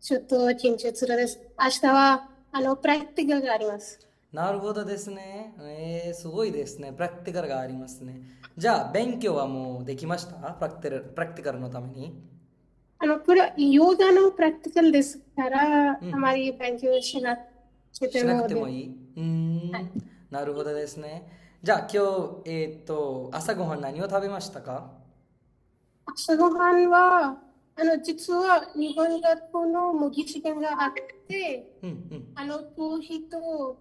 ちょっと緊張するです。明日はプラクティカルがあります。なるほどですね。すごいですね。プラクティカルがありますね。じゃあ勉強はもうできました？プラクティカルのために。これはヨガのプラクティカルですから、あまり勉強しなくてもいい。なるほどですね。じゃあ今日、朝ごはん何を食べましたか？朝ごはんは、実は日本学校の模擬試験があって、コーヒーと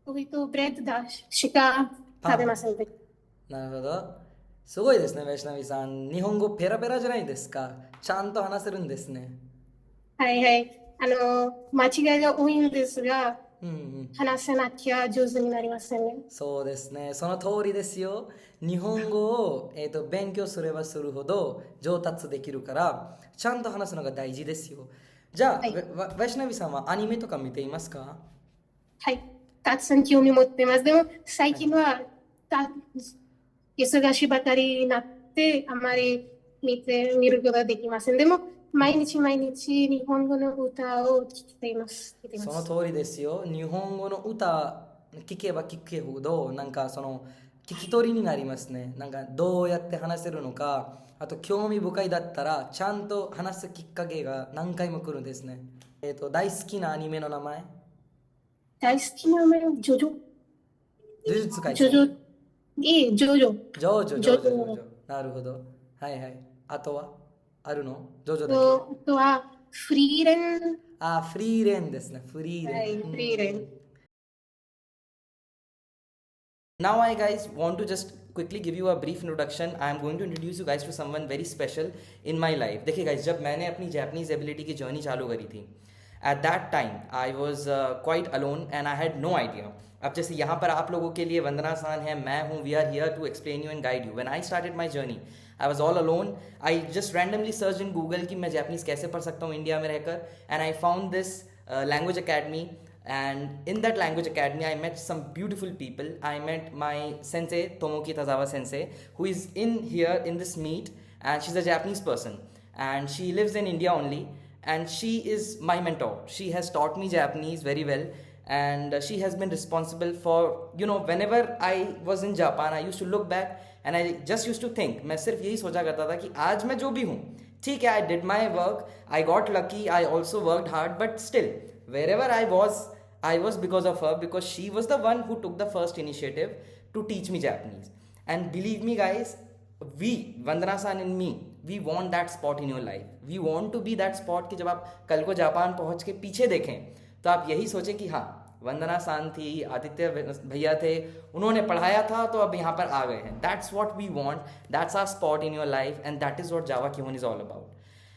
ブレッドしか食べませんでした。なるほど。すごいですね、ウェシナビさん。日本語ペラペラじゃないですか。ちゃんと話せるんですね。はいはい。間違いが多いんですが、話せなきゃ上手になりませんね。そうですね。その通りですよ。日本語を、勉強すればするほど上達できるから、ちゃんと話すのが大事ですよ。じゃあ、ウェシナビさんはアニメとか見ていますか？はい。たくさん興味持ってます。でも、最近は忙しばかりになってあまり見ることができません。でも毎日日本語の歌を聴いています。その通りですよ。日本語の歌聞けば聞くほどなんかその聞き取りになりますね。なんかどうやって話せるのか、あと興味深いだったらちゃんと話すきっかけが何回も来るんですね。大好きなアニメの名前？大好きなアニメのジョジョ。呪術廻戦。ジョジョ。なるほど。はいはい。あとはあるの？ジョジョだけ。あとはフリーレン。フリーレンですね。フリーレン。はい、フリーレン。Now I guys want to just quickly give you a brief introduction. I am going to introduce you guys to someone very special in my life. देखिए guys, जब मैंने अपनी Japanese ability की journey चालू करी थी, at that time I was quite alone and I had no idea. अब जैसे यहाँ पर आप लोगों के लिए वंदना सान है, मैं हूँ, we are here to explain you and guide you. When I started my journey, I was all alone. I just randomly searched in Google कि मैं Japanese कैसे पढ़ सकता हूँ इंडिया में रहकर, and I found this language academy. And in that language academy, I met some beautiful people. I met my sensei, Tomoki Tazawa sensei, who is in here in this meet, and she's a Japanese person. And she lives in India only, and she is my mentor. She has taught me Japanese very well, and she has been responsible for, you know, whenever I was in Japan, I used to look back and I just used to think, मैं सिर्फ यही सोचा करता था कि आज मैं जो भी हूँ, ठीक है, I did my work, I got lucky, I also worked hard, but still, wherever I was because of her, because she was the one who took the first initiative to teach me Japanese. And believe me guys, we, Vandana-san and me, we want that spot in your life. We want to be that spot कि जब आप कल को Japan पहुंच के पीछे देखें तो आप यही सोचें कि हाँ, वंदना सान थी, आदित्य भैया थे, उन्होंने पढ़ाया था तो अब यहाँ पर आ गए हैं. That's what we want. That's our spot in your life, and that is what Java Kihon is all about.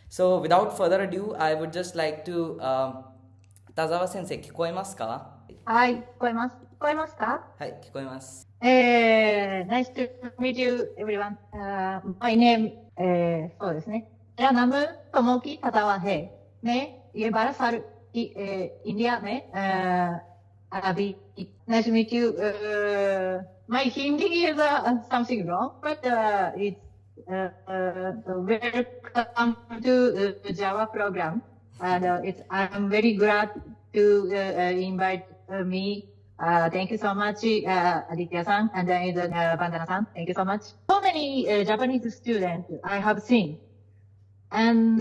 So without further ado, I would just like to Tazawa sensei, 聞こえますか？はい、聞こえます。聞こえますか？はい、聞こえます。Nice to meet you, everyone. My name, そうですね。मेरा नाम तोमोकी ताजावा है. मैं ये 12 साल India में अभी. Nice to meet you. My Hindi is something wrong, but it's welcome to the Java program. And I'm very glad to invite me. Thank you so much, Aditya-san and Vandana-san. Thank you so much. So many Japanese students I have seen. And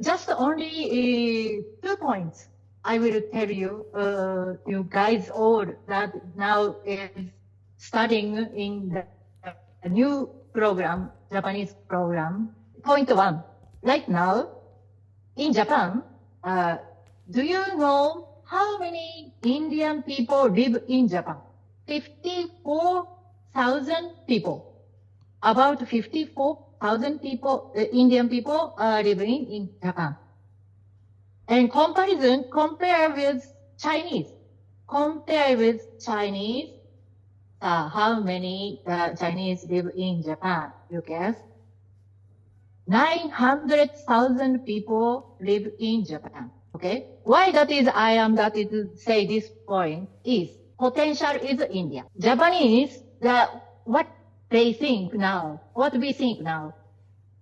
just only 2 points I will tell you, you guys all that now is studying in the new program, Japanese program. Point 1, right now in Japan, do you know how many Indian people live in Japan? 54,000 people. About 54,000 people, Indian people are living in Japan. And compare with Chinese. How many Chinese live in Japan? You guess? 900,000 people live in Japan. Okay? Why that is say this point is potential is India. Japanese, what we think now,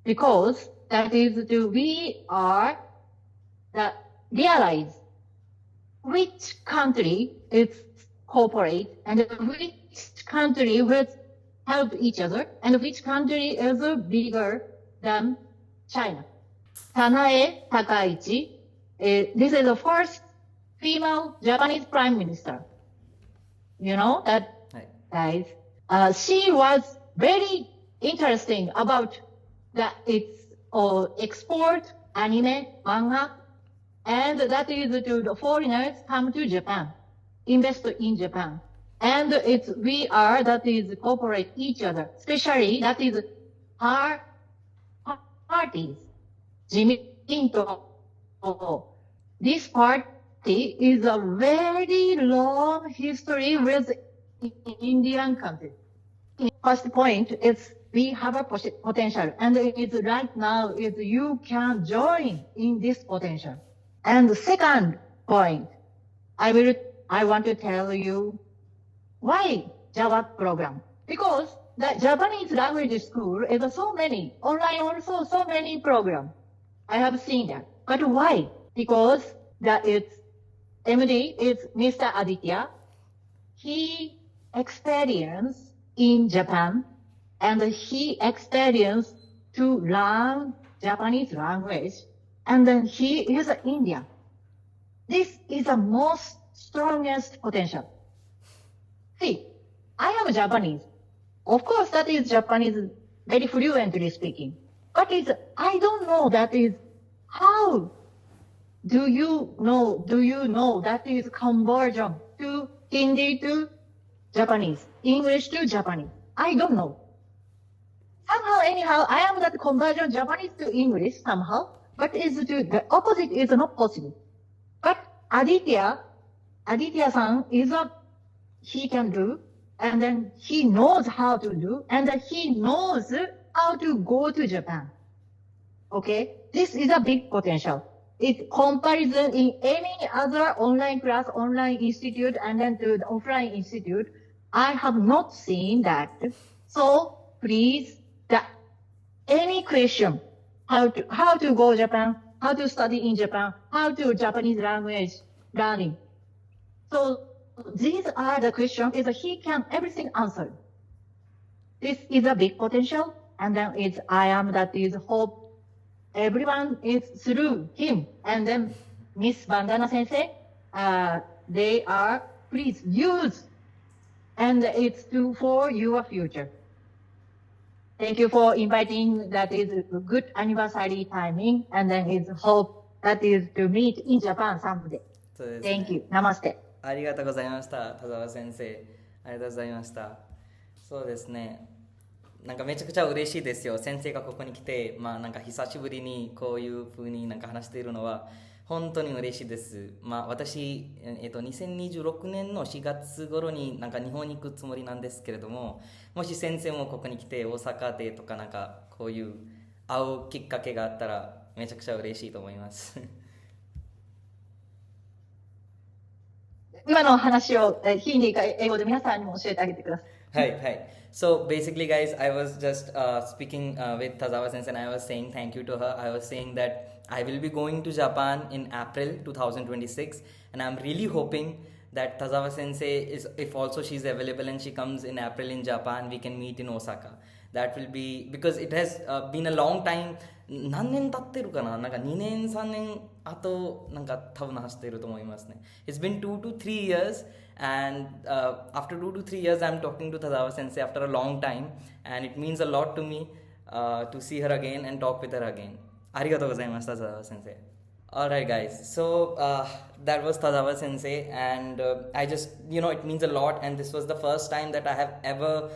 because that is we are realize which country is cooperate and which country will help each other and which country is bigger than China. Sanae Takaichi, this is the first female Japanese prime minister. You know that, guys? She was very interesting about its export, anime, manga, and that is to the foreigners come to Japan, invest in Japan. And we are, that is, cooperate each other, especially that is her parties, Jiminto. This party is a very long history with Indian country. First point is we have a potential, and it's right now is you can join in this potential. And the second point, I want to tell you why Java program. because the Japanese language school is so many, online also so many programs. I have seen that. But why? Because that it's MD is Mr. Aditya. He experienced in Japan and he experienced to learn Japanese language and then he is in India. This is the most strongest potential. See, I am Japanese. Of course, that is Japanese very fluently speaking. But I don't know that is how do you know that is conversion to Hindi to Japanese, English to Japanese? I don't know. Somehow, anyhow, I am that conversion Japanese to English somehow, but the opposite is not possible. But Aditya-san is he can do, and then he knows how to do, and then he knows how to go to Japan. Okay, this is a big potential. It's comparison in any other online class, online institute, and then to the offline institute. I have not seen that. So please, any question, how to go Japan, how to study in Japan, how to Japanese language learning. So these are the questions is he can everything answer. This is a big potential, and then I am that is hope everyone is through him, and then Miss Bandana Sensei, they are please use, and it's for your future. Thank you for inviting. That is a good anniversary timing, and then it's hope that is to meet in Japan someday. Thank you. Namaste. ありがとうございました。田沢先生、ありがとうございました。そうですね。なんかめちゃくちゃ嬉しいですよ。先生がここに来て、なんか久しぶりにこういう風になんか話しているのは本当に嬉しいです。私、2026年の4月頃になんか日本に行くつもりなんですけれども、もし先生もここに来て大阪でとかなんかこういう会うきっかけがあったらめちゃくちゃ嬉しいと思います。今の話をヒンディーか英語で皆さんにも教えてあげてください。はいはい。So basically, guys, I was just speaking with Tazawa Sensei and I was saying thank you to her. I was saying that I will be going to Japan in April 2026 and I'm really hoping that Tazawa Sensei is, if also she's available and she comes in April in Japan, we can meet in Osaka. That will be, because it has been a long time. 何年経ってるかな、なんか2年3年あとなんか多分走ってると思いますね。It's been 2 to 3 years and after 2 to 3 years I'm talking to Tazawa Sensei after a long time and it means a lot to me to see her again and talk with her again. ありがとうございました、Tazawa Sensei. Alright guys, so that was Tazawa Sensei and I just, it means a lot and this was the first time that I have ever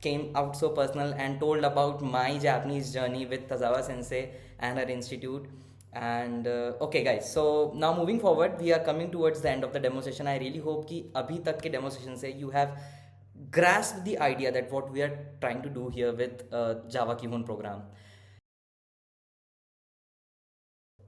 came out so personal and told about my Japanese journey with Tazawa Sensei and her institute. And okay guys, so now moving forward, we are coming towards the end of the demo session. I really hope कि अभी तक के demo session से you have grasped the idea that what we are trying to do here with Java Kihon program.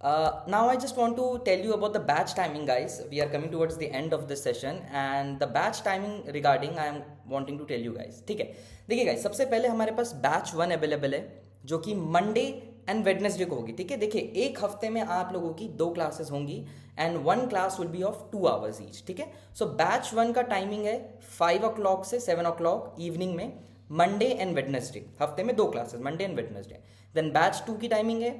Now I just want to tell you about the batch timing, guys. We are coming towards the end of this session and the batch timing regarding I am wanting to tell you guys. ठीक है, देखिए guys, सबसे पहले हमारे पास batch 1 available है जो कि Monday and Wednesday को होगी. ठीक है, देखिए एक हफ्ते में आप लोगों की 2 क्लासेस होंगी and 1 class will be of 2 hours each. ठीक है, सो बैच 1 का टाइमिंग है 5 o'clock से 7 o'clock इवनिंग में, मंडे एंड वेडनेसडे. हफ्ते में 2 classes, Monday and Wednesday. Then batch 2 की टाइमिंग है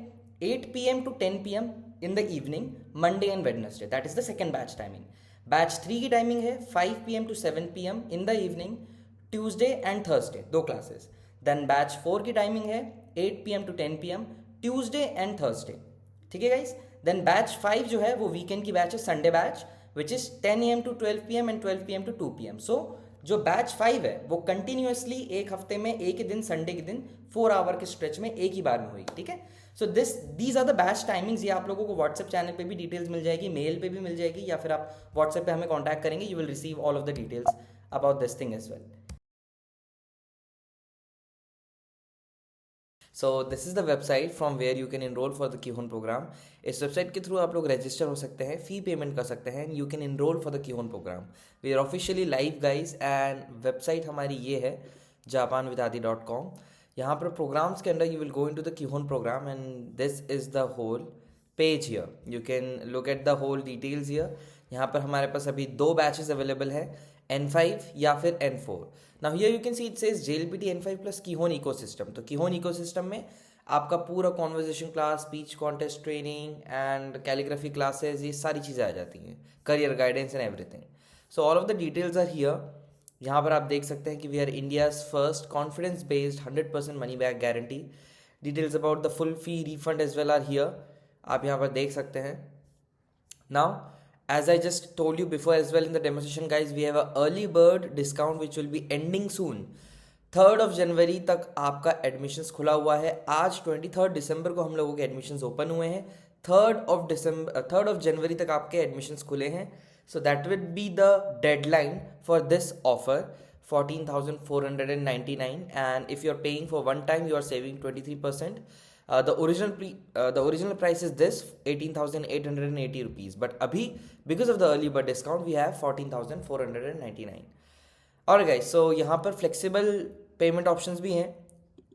8 PM to 10 PM in the evening, Monday and Wednesday. That is the second batch timing. Batch 3 की timing है 5 PM to 7 PM in the evening, Tuesday and Thursday, 2 classes. Then batch 4 की timing है 8 PM to 10 PM, Tuesday and Thursday. ठीक है guys. Then batch 5 जो है वो weekend की बैच है, Sunday batch, which is 10 AM to 12 PM and 12 PM to 2 PM. So जो बैच 5 है वो कंटिन्यूसली एक हफ्ते में एक ही दिन, संडे के दिन 4 आवर के स्ट्रेच में एक ही बार में हुई. ठीक है, so these are the batch timings. ये आप लोगों को व्हाट्सएप चैनल पे भी डिटेल्स मिल जाएगी, मेल पे भी मिल जाएगी, या फिर आप व्हाट्सएप पे हमें कॉन्टैक्ट करेंगे. You will receive all of the details about this thing as well. So this is the website from where you can enrol for the Kihon programme. इस वेबसाइट के थ्रू आप लोग रजिस्टर हो सकते हैं, फ़ी पेमेंट कर सकते हैं, you can enrol for the Kihon programme. We are officially live guys and website हमारी ये है. japanwithadi.com. यहाँ पर प्रोग्राम्स के अंदर you will go into the Kihon programme and this is the whole page here. You can look at the whole details here. यहाँ पर हमारे पास अभी 2 बैचेस अवेलेबल है, N5 या फिर N4. Now here you can see it says JLPT N5 plus Kihon ecosystem. तो Kihon ecosystem में आपका पूरा conversation class, speech contest training and calligraphy classes, ये सारी चीज़ें आ जाती हैं, career guidance and everything. So all of the details are here. यहाँ पर आप देख सकते हैं कि we are India's first confidence based 100% money back guarantee. Details about the full fee refund as well are here. आप यहाँ पर देख सकते हैं. Now as I just told you before as well in the demonstration guys, we have a early bird discount which will be ending soon. 3rd of January तक आपका admissions खुला हुआ है. आज 23rd दिसंबर को हम लोगों के एडमिशन्स ओपन हुए हैं. 3rd of January तक आपके एडमिशन्स खुले हैं. So that will be the deadline for this offer, 14,499, and if you are paying for one time you are saving 23%. The original price is this 18,880 rupees, but abhi because of the early bird discount we have 14,499. Alright guys, so यहाँ पर flexible payment options भी हैं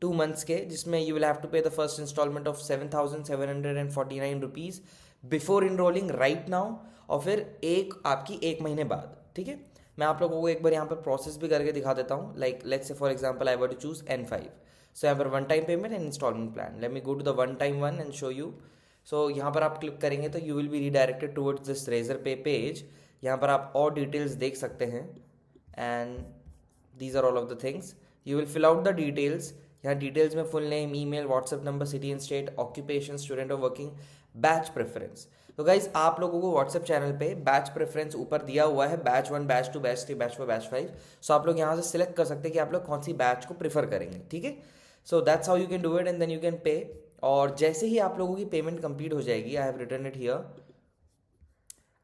2 months के, जिसमें you will have to pay the first installment of 7,749 rupees before enrolling right now, और फिर आपकी 1 महीने बाद. ठीक है, मैं आप लोगों को एक बार यहाँ पर प्रोसेस भी करके दिखा देता हूँ. Like let's say for example I were to choose N5. So यहाँ पर one time payment and installment plan. Let me go to the one time one and show you. So यहाँ पर आप क्लिक करेंगे तो you will be redirected towards this Razorpay page. यहाँ पर आप और डिटेल्स देख सकते हैं and these are all of the things. You will fill out the details. यहाँ डिटेल्स में full name, email, WhatsApp number, city and state, occupation, student और वर्किंग, बैच प्रेफरेंस. तो गाइज आप लोगों को व्हाट्सएप चैनल पे बैच प्रेफरेंस ऊपर दिया हुआ है, batch 1, batch 2, batch 3, batch 4, batch 5. सो आप लोग यहाँ से सिलेक्ट कर सकते हैं कि आप लोग कौन सी बैच को प्रीफर करेंगे. ठीक है, so that's how you can do it and then you can pay. और जैसे ही आप लोगों की पेमेंट कंप्लीट हो जाएगी, I have written it here.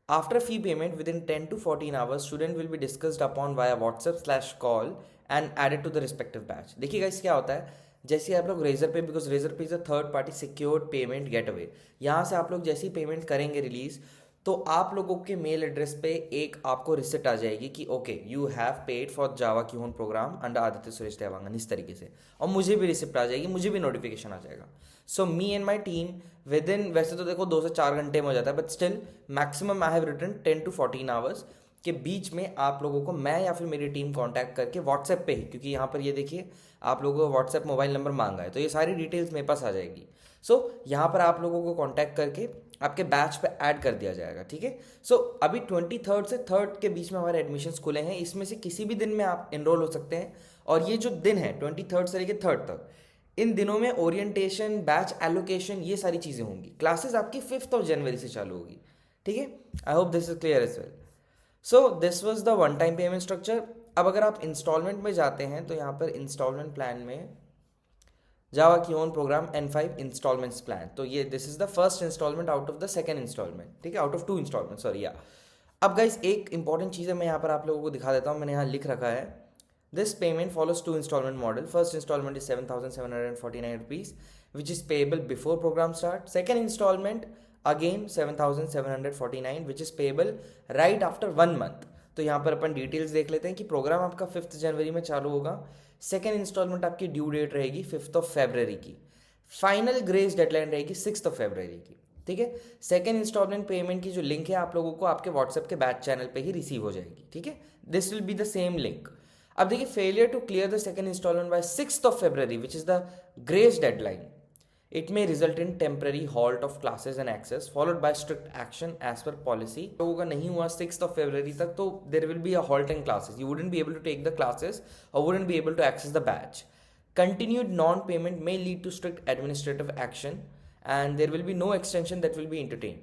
After fee payment within 10 to 14 hours student will be discussed upon via WhatsApp/कॉल and added to the respective batch. देखिए guys क्या होता है, जैसे आप लोग Razorpay, because Razorpay is a third party secured payment gateway, यहाँ से आप लोग जैसी पेमेंट करेंगे रिलीज, तो आप लोगों के मेल एड्रेस पे एक आपको रिसिप्ट आ जाएगी कि okay you have paid for Java Kihon programme under Aditya Suresh Dewangan, इस तरीके से. और मुझे भी रिसिप्ट आ जाएगी, मुझे भी नोटिफिकेशन आ जाएगा. So me and my team within, वैसे तो देखो 2 से 4 घंटे में हो जाता है, but still maximum I have written 10 to 14 hours के बीच में आप लोगों को मैं या फिर मेरी टीम कांटेक्ट करके व्हाट्सएप पे ही, क्योंकि यहाँ पर ये देखिए आप लोगों को व्हाट्सएप मोबाइल नंबर मांगा है, तो ये सारी डिटेल्स मेरे पास आ जाएगी. सो यहाँ पर आप लोगों को कांटेक्ट करके आपके बैच पे ऐड कर दिया जाएगा. ठीक है, सो अभी 23rd से 3rd के बीच में हमारे एडमिशन्स खुले हैं. इसमें से किसी भी दिन में आप एनरोल हो सकते हैं. और ये जो दिन है 23rd से लेकर 3rd तक, इन दिनों में ओरिएंटेशन, बैच एलोकेशन, ये सारी चीज़ें होंगी. क्लासेस आपकी 5th of January से चालू होगी. ठीक है, I hope this is clear as well. So this was the one time payment structure. अब अगर आप इंस्टॉलमेंट में जाते हैं तो यहाँ पर इंस्टॉलमेंट प्लान में Java Kihon programme N5 instalments plan, तो ये this is the first instalment out of the second instalment. ठीक है, आउट ऑफ 2 इंस्टॉलमेंट, सॉरी या. अब गाइस एक इंपॉर्टेंट चीज़ है, मैं यहाँ पर आप लोगों को दिखा देता हूँ. मैंने यहाँ लिख रखा है this payment follows 2 instalment model. First instalment is 7,749 rupees which is payable before program start. Second installment again 7,749 which is payable right after 1 month. तो यहाँ पर अपन डिटेल्स देख लेते हैं कि प्रोग्राम आपका 5th जनवरी में चालू होगा. सेकेंड इंस्टॉलमेंट आपकी ड्यू डेट रहेगी 5th of February की. फाइनल ग्रेस डेडलाइन रहेगी 6th of February की. ठीक है, सेकेंड इंस्टॉलमेंट पेमेंट की जो लिंक है आप लोगों को आपके व्हाट्सएप के बैच चैनल पे ही रिसीव हो जाएगी. ठीक है, this will be the same link. अब देखिए, failure to clear the second instalment by 6th of February which is the grace deadline, it may result in temporary halt of classes and access followed by strict action as per policy. लोगों का नहीं हुआ 6th of February तक, तो there will be a halt in classes. You wouldn't be able to take the classes or wouldn't be able to access the batch. Continued non-payment may lead to strict administrative action and there will be no extension that will be entertained.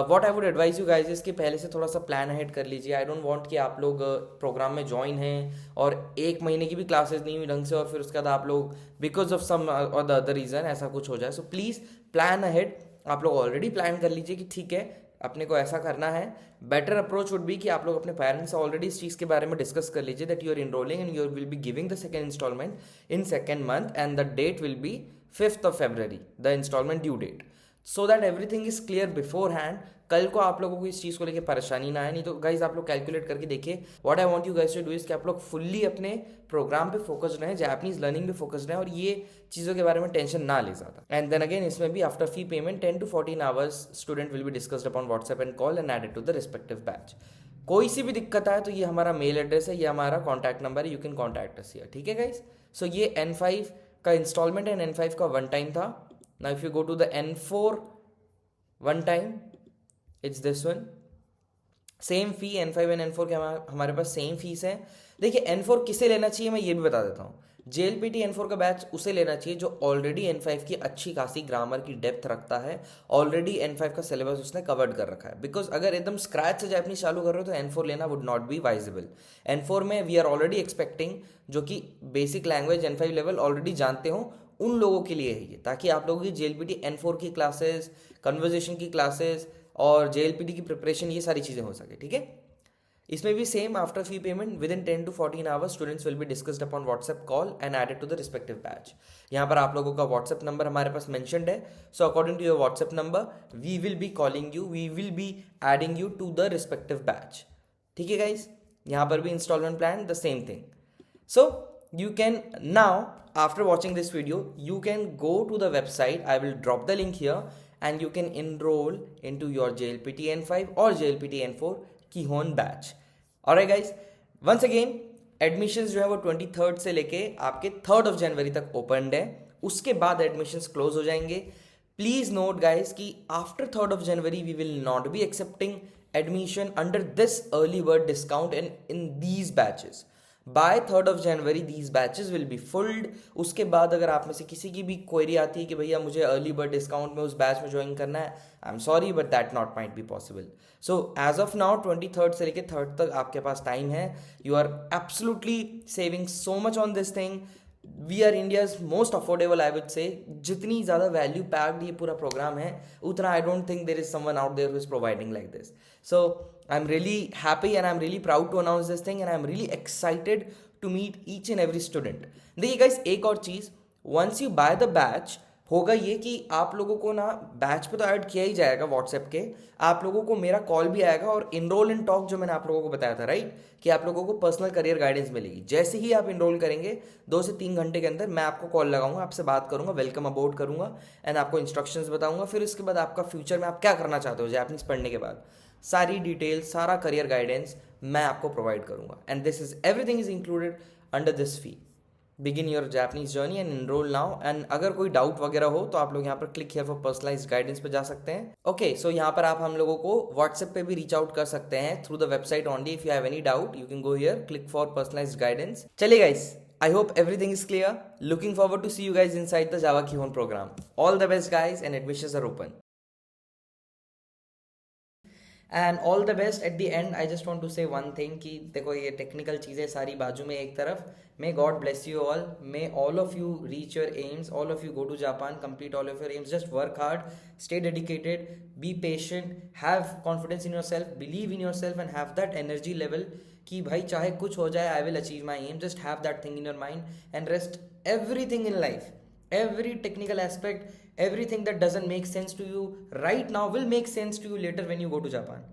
What I would advise you guys is कि पहले से थोड़ा सा plan ahead कर लीजिए. I don't want कि आप लोग प्रोग्राम में ज्वाइन हैं और 1 महीने की भी क्लासेस नहीं हुई ढंग से और फिर उसके बाद आप लोग बिकॉज ऑफ सम और द अदर रीज़न ऐसा कुछ हो जाए. So please plan ahead. आप लोग ऑलरेडी प्लान कर लीजिए कि ठीक है अपने को ऐसा करना है. बेटर अप्रोच वुड बी कि आप लोग अपने पेरेंट्स से ऑलरेडी इस चीज़ के बारे में डिस्कस कर लीजिए that you are enrolling and you will be giving the second instalment in second month and the date will be 5th of February, the installment due date. So that everything is clear beforehand, कल को आप लोगों को इस चीज़ को लेके परेशानी ना आए। नहीं तो गाइज आप लोग कैलकुलेट करके देखिए। What I want you guys to do is कि आप लोग फुल्ली अपने प्रोग्राम पे फोकस रहें, जापानीज लर्निंग पे फोकस रहें और ये चीज़ों के बारे में टेंशन ना ले ज़्यादा। एंड देन अगेन इसमें भी after fee payment 10 to 14 hours student will be discussed upon WhatsApp and call and added to the respective batch. कोई सी भी दिक्कत आए तो ये हमारा मेल एड्रेस है, ये हमारा कॉन्टैक्ट नंबर है, you can contact us here, ठीक है गाइज। सो ये N5 का इंस्टॉलमेंट एंड N5 का वन टाइम था। Now if you go to the N4 one time, it's this one, same fee. N5 and N4 के हमारे पास same fees है। देखिए N4 किसे लेना चाहिए मैं ये भी बता देता हूँ। JLPT N4 का बैच उसे लेना चाहिए जो ऑलरेडी N5 की अच्छी खासी ग्रामर की डेप्थ रखता है, ऑलरेडी N5 का सिलेबस उसने कवर्ड कर रखा है। बिकॉज अगर एकदम स्क्रैच से जापानीज चालू कर रहे हो तो N4 लेना वुड नॉट बी वाइजेबल। N4 में वी आर ऑलरेडी एक्सपेक्टिंग जो कि basic language N5 level already जानते हो उन लोगों के लिए है ये, ताकि आप लोगों की JLPT N4 की क्लासेस, कन्वर्जेशन की क्लासेस और JLPT की प्रिपरेशन ये सारी चीज़ें हो सके, ठीक है। इसमें भी same, after fee payment within 10 to 14 hours students will be discussed upon WhatsApp call and added to the respective batch. यहाँ पर आप लोगों का व्हाट्सएप नंबर हमारे पास मेंशन्ड है। So according to your WhatsApp number we will be calling you, we will be adding you to the respective batch, ठीक है गाइज। यहाँ पर भी instalment plan the same thing. So you can now, after watching this video, you can go to the website, I will drop the link here, and you can enroll into your JLPT N5 or JLPT N4 Kihon batch. Alright guys, once again admissions जो है वो 23rd से लेके आपके 3rd of January तक opened है, उसके बाद एडमिशन्स क्लोज हो जाएंगे। प्लीज नोट गाइज कि after 3rd of January we will not be accepting admission under this early bird discount in these batches. By 3rd of January these batches will be filled. उसके बाद अगर आप में से किसी की भी क्वेरी आती है कि भैया मुझे अर्ली बर्ड डिस्काउंट में उस बैच में ज्वाइन करना है, I am sorry but that not might be possible. So as of now 23rd से लेकर 3rd तक आपके पास टाइम है। You are absolutely saving so much on this thing. We are India's most affordable, I would say. जितनी ज़्यादा value packed ये पूरा प्रोग्राम है उतना I don't think there is someone out there who is providing like this. So I'm really happy and I'm really proud to announce this thing and I'm really excited to meet each and every student. देखिए guys, एक और चीज़, once you buy the batch होगा ये कि आप लोगों को ना बैच पे तो ऐड किया ही जाएगा व्हाट्सएप के, आप लोगों को मेरा कॉल भी आएगा और इनरोल इन टॉक जो मैंने आप लोगों को बताया था, राइट, कि आप लोगों को पर्सनल करियर गाइडेंस मिलेगी। जैसे ही आप इनरोल करेंगे 2 से 3 घंटे के अंदर मैं आपको कॉल लगाऊंगा, आपसे बात करूंगा, वेलकम अबाउट करूंगा एंड आपको इंस्ट्रक्शंस बताऊंगा। फिर उसके बाद आपका फ्यूचर में आप क्या करना चाहते हो जापानीज पढ़ने के बाद, सारी डिटेल, सारा करियर गाइडेंस मैं आपको प्रोवाइड करूंगा। And this is everything is included under this fee. Begin your Japanese journey and enrol now. And अगर कोई डाउट वगैरह हो तो आप लोग यहाँ पर click here for personalised guidance पे जा सकते हैं। ओके, सो यहाँ पर आप हम लोगों को व्हाट्सएप पे भी रीच आउट कर सकते हैं through the website only. If you have any doubt you can go here, click for personalised guidance. चलिए guys, I hope everything is clear. Looking forward to see you guys inside the Java Kihon program. All the best guys and admissions are open. And all the best. At the end I just want to say one thing कि देखो ये technical चीज़ें सारी बाजू में एक तरफ, may God bless you all, may all of you reach your aims, all of you go to Japan, complete all of your aims, just work hard, stay dedicated, be patient, have confidence in yourself, believe in yourself and have that energy level कि भाई चाहे कुछ हो जाए I will achieve my aim. Just have that thing in your mind and rest everything in life, every technical aspect, everything that doesn't make sense to you right now will make sense to you later when you go to Japan.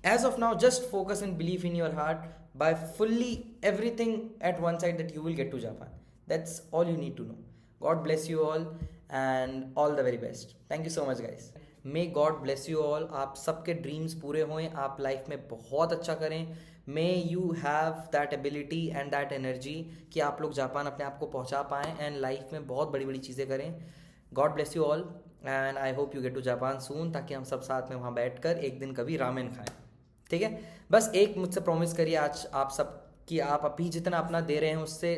As of now, just focus and believe in your heart by fully everything at one side that you will get to Japan. That's all you need to know. God bless you all and all the very best. Thank you so much guys. May God bless you all. आप सबके dreams पूरे हों, आप life में बहुत अच्छा करें। May you have that ability and that energy कि आप लोग जापान अपने आप को पहुंचा पाएँ एंड लाइफ में बहुत बड़ी बड़ी चीज़ें करें। God bless you all and I hope you get to Japan soon, ताकि हम सब साथ में वहाँ बैठकर एक दिन कभी रामेन खाएं, ठीक है। बस एक मुझसे प्रॉमिस करिए आज आप सब कि आप अभी जितना अपना दे रहे हैं उससे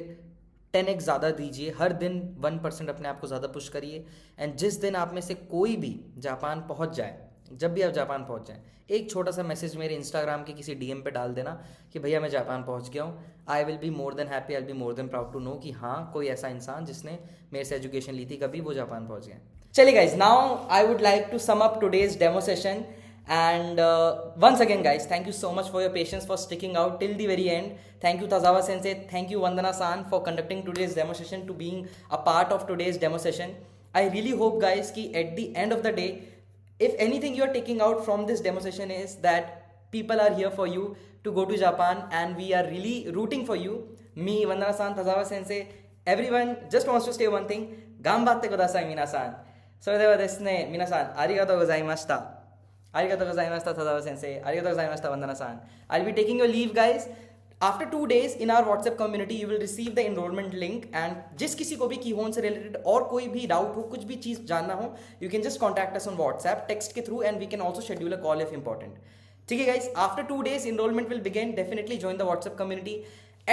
10x ज़्यादा दीजिए, हर दिन 1% अपने आप को ज़्यादा पुश करिए। एंड जिस दिन आप में से कोई भी जापान पहुँच जाए, जब भी आप जापान पहुँच जाएं, एक छोटा सा मैसेज मेरे इंस्टाग्राम के किसी DM पे डाल देना कि भैया मैं जापान पहुँच गया हूँ। I will be more than happy, I will be more than proud to know कि हाँ कोई ऐसा इंसान जिसने मेरे से एजुकेशन ली थी कभी, वो जापान पहुँच गया। चलिए guys, now I would like to sum up today's demo session and once again guys, thank you so much for your patience, for sticking out till the very end. Thank you Tazawa sensei, thank you Vandana san for conducting today's demo session, to being a part of today's demo session. I really hope guys कि at the end of the day if anything you are taking out from this demo session is that people are here for you to go to Japan, and we are really rooting for you. Me, Vandana-san, Tazawa sensei, everyone just wants to say one thing: ganbatte kudasai, minasan. それではですね、皆さんありがとうございました。ありがとうございました、Tazawa sensei. ありがとうございました、Vandana-san. I'll be taking your leave, guys. After 2 days in our WhatsApp community, you will receive the enrollment link, and जिस किसी को भी कीहोन से related और कोई भी doubt हो, कुछ भी चीज़ जानना हो, you can just contact us on WhatsApp, text के through, and we can also schedule a call if important. ठीक है guys, after 2 days enrollment will begin. Definitely join the WhatsApp community.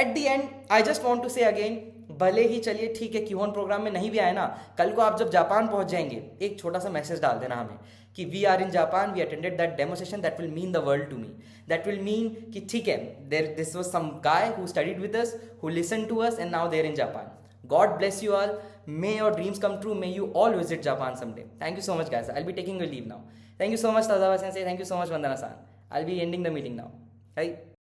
At the end, I just want to say again, भले ही चलिए ठीक है कीहोन programme में नहीं भी आए ना, कल को आप जब जापान पहुंच जाएंगे, एक छोटा सा मैसेज डाल देना हमें कि we are in Japan, we attended that demo session. That will mean the world to me. That will mean कि ठीक है, this was some guy who studied with us, who listen to us, and now they are in Japan. God bless you all. May your dreams come true. May you all visit Japan someday. Thank you so much, guys. I'll be taking your leave now. Thank you so much, Tazawa sensei. Thank you so much, Vandana-san. I'll be ending the meeting now. Bye.